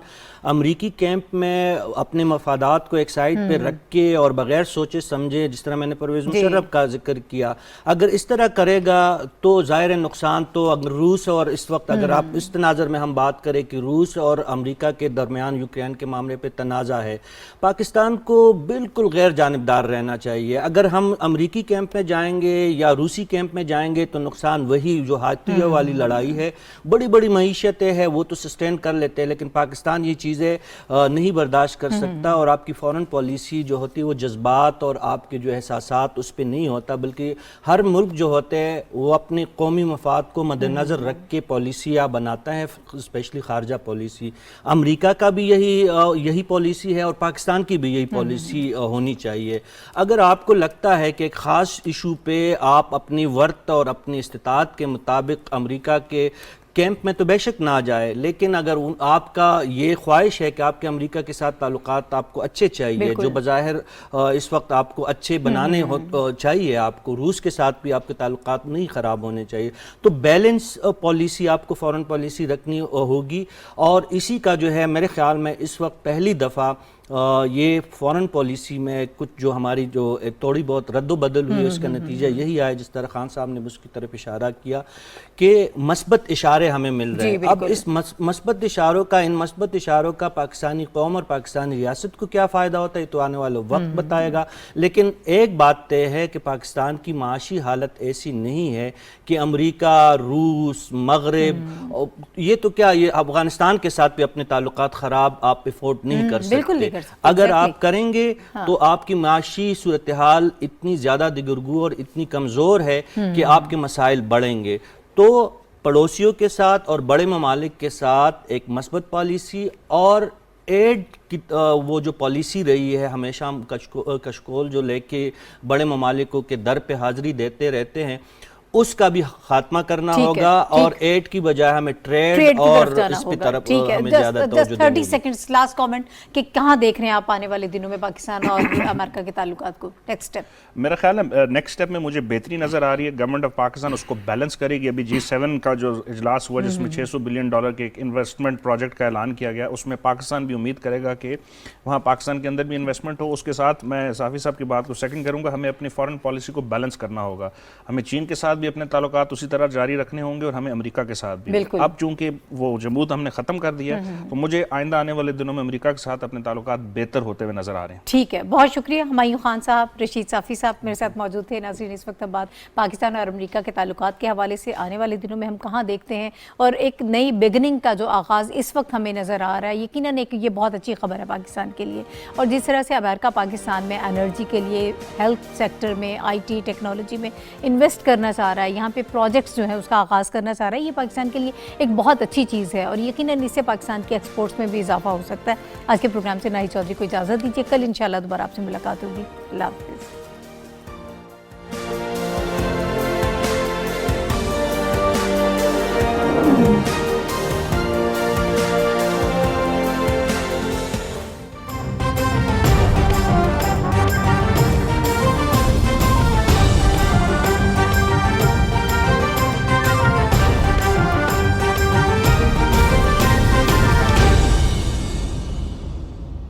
امریکی کیمپ میں اپنے مفادات کو ایک سائڈ پہ رکھ کے اور بغیر سوچے سمجھے, جس طرح میں نے پرویز مشرف کا ذکر کیا, اگر اس طرح کرے گا تو ظاہر نقصان تو اگر روس اور اس وقت اگر آپ اس تناظر میں ہم بات کریں کہ روس اور امریکہ کے درمیان یوکرین کے معاملے پہ تنازع ہے, پاکستان کو بالکل غیر جانبدار رہنا چاہیے. اگر ہم امریکی کیمپ میں جائیں گے یا روسی کیمپ میں جائیں گے تو نقصان وہی جو ہاتھیوں والی لڑائی ہے. بڑی بڑی معیشتیں ہیں وہ تو سسٹین کر لیتے ہیں, لیکن پاکستان یہ چیزیں نہیں برداشت کر سکتا, اور آپ کی فورن پالیسی جو ہوتی ہے وہ جذبات اور آپ کے جو احساسات اس پہ نہیں ہوتا, بلکہ ہر ملک جو ہوتے ہیں وہ اپنی قومی مفاد کو مد نظر رکھ کے پالیسیاں بناتا ہے, اسپیشلی خارجہ پالیسی. امریکہ کا بھی یہی پالیسی ہے اور پاکستان کی بھی یہی پالیسی ہونی چاہیے. اگر آپ کو لگتا ہے کہ ایک خاص ایشو پہ آپ اپنی ورت اور اپنی استطاعت کے مطابق امریکہ کے کیمپ میں تو بے شک نہ جائے, لیکن اگر آپ کا یہ خواہش ہے کہ آپ کے امریکہ کے ساتھ تعلقات آپ کو اچھے چاہیے, جو بظاہر اس وقت آپ کو اچھے بنانے چاہیے, آپ کو روس کے ساتھ بھی آپ کے تعلقات نہیں خراب ہونے چاہیے, تو بیلنس پالیسی آپ کو فورن پالیسی رکھنی ہوگی. اور اسی کا جو ہے میرے خیال میں اس وقت پہلی دفعہ یہ فورن پالیسی میں کچھ جو ہماری جو تھوڑی بہت رد و بدل ہوئی اس کا نتیجہ یہی آیا, جس طرح خان صاحب نے اس کی طرف اشارہ کیا کہ مثبت اشارے ہمیں مل رہے ہیں. اب اس مثبت اشاروں کا پاکستانی قوم اور پاکستانی ریاست کو کیا فائدہ ہوتا ہے یہ تو آنے والا وقت بتائے گا. لیکن ایک بات طے ہے کہ پاکستان کی معاشی حالت ایسی نہیں ہے کہ امریکہ, روس, مغرب, یہ تو کیا یہ افغانستان کے ساتھ بھی اپنے تعلقات خراب آپ افورڈ نہیں کر سکتے. اگر آپ کریں گے تو آپ کی معاشی صورتحال اتنی زیادہ دگرگو اور اتنی کمزور ہے کہ آپ کے مسائل بڑھیں گے. تو پڑوسیوں کے ساتھ اور بڑے ممالک کے ساتھ ایک مثبت پالیسی اور ایڈ کی وہ جو پالیسی رہی ہے, ہمیشہ ہم کشکول جو لے کے بڑے ممالکوں کے در پہ حاضری دیتے رہتے ہیں, اس کا بھی خاتمہ کرنا ہوگا, اور ایڈ کی بجائے ہمیں ٹریڈ اور اس پہ طرف ہمیں زیادہ توجہ دینی ہوگی. 30 سیکنڈز لاسٹ کامنٹ کہ کہاں دیکھ رہے ہیں آپ آنے والے دنوں میں پاکستان اور امریکہ کے تعلقات کو, نیکسٹ سٹیپ؟ میرا خیال ہے نیکسٹ سٹیپ میں مجھے بہتری نظر آ رہی ہے. گورنمنٹ آف پاکستان اس کو بیلنس کرے گی. ابھی G7 کا جو اجلاس ہوا جس میں $600 بلین کے ایک انویسٹمنٹ پروجیکٹ کا اعلان کیا گیا, اس میں پاکستان بھی امید کرے گا کہ وہاں پاکستان کے اندر بھی انویسٹمنٹ ہو. اس کے ساتھ میں صافی صاحب کی بات کو سیکنڈ کروں گا, ہمیں اپنی فارن پالیسی کو بیلنس کرنا ہوگا. ہمیں چین کے ساتھ بھی اپنے تعلقات اسی طرح جاری رکھنے ہوں گے اور ہمیں امریکہ کے ساتھ بھی. اب چونکہ وہ جمود ہم نے ختم کر دیا ہے تو مجھے آئندہ آنے والے دنوں میں امریکہ کے ساتھ اپنے تعلقات بہتر ہوتے ہوئے نظر آ رہے ہیں. ٹھیک ہے, بہت شکریہ. ہمایوں خان صاحب, رشید صافی صاحب میرے ساتھ موجود تھے. ناظرین, اس وقت بات پاکستان اور امریکہ کے تعلقات کے حوالے سے آنے والے دنوں میں ہم کہاں دیکھتے ہیں اور ایک نئی بگننگ کا جو آغاز اس وقت ہمیں نظر آ رہا ہے, یقیناً ایک یہ بہت اچھی خبر ہے پاکستان کے لیے. اور جس طرح سے امریکہ پاکستان میں انرجی کے لیے, ہیلتھ سیکٹر میں, IT ٹیکنالوجی میں انویسٹ کرنا چاہ رہا ہے, یہاں پہ پروجیکٹس جو ہیں اس کا آغاز کرنا چاہ رہا ہے, یہ پاکستان کے لیے ایک بہت اچھی چیز ہے اور یقیناً اس سے پاکستان کے ایکسپورٹس میں بھی اضافہ ہو سکتا ہے. آج کے پروگرام سے ناہید چودھری کو اجازت دیجیے. کل انشاءاللہ دوبارہ آپ سے ملاقات ہوگی. اللہ حافظ.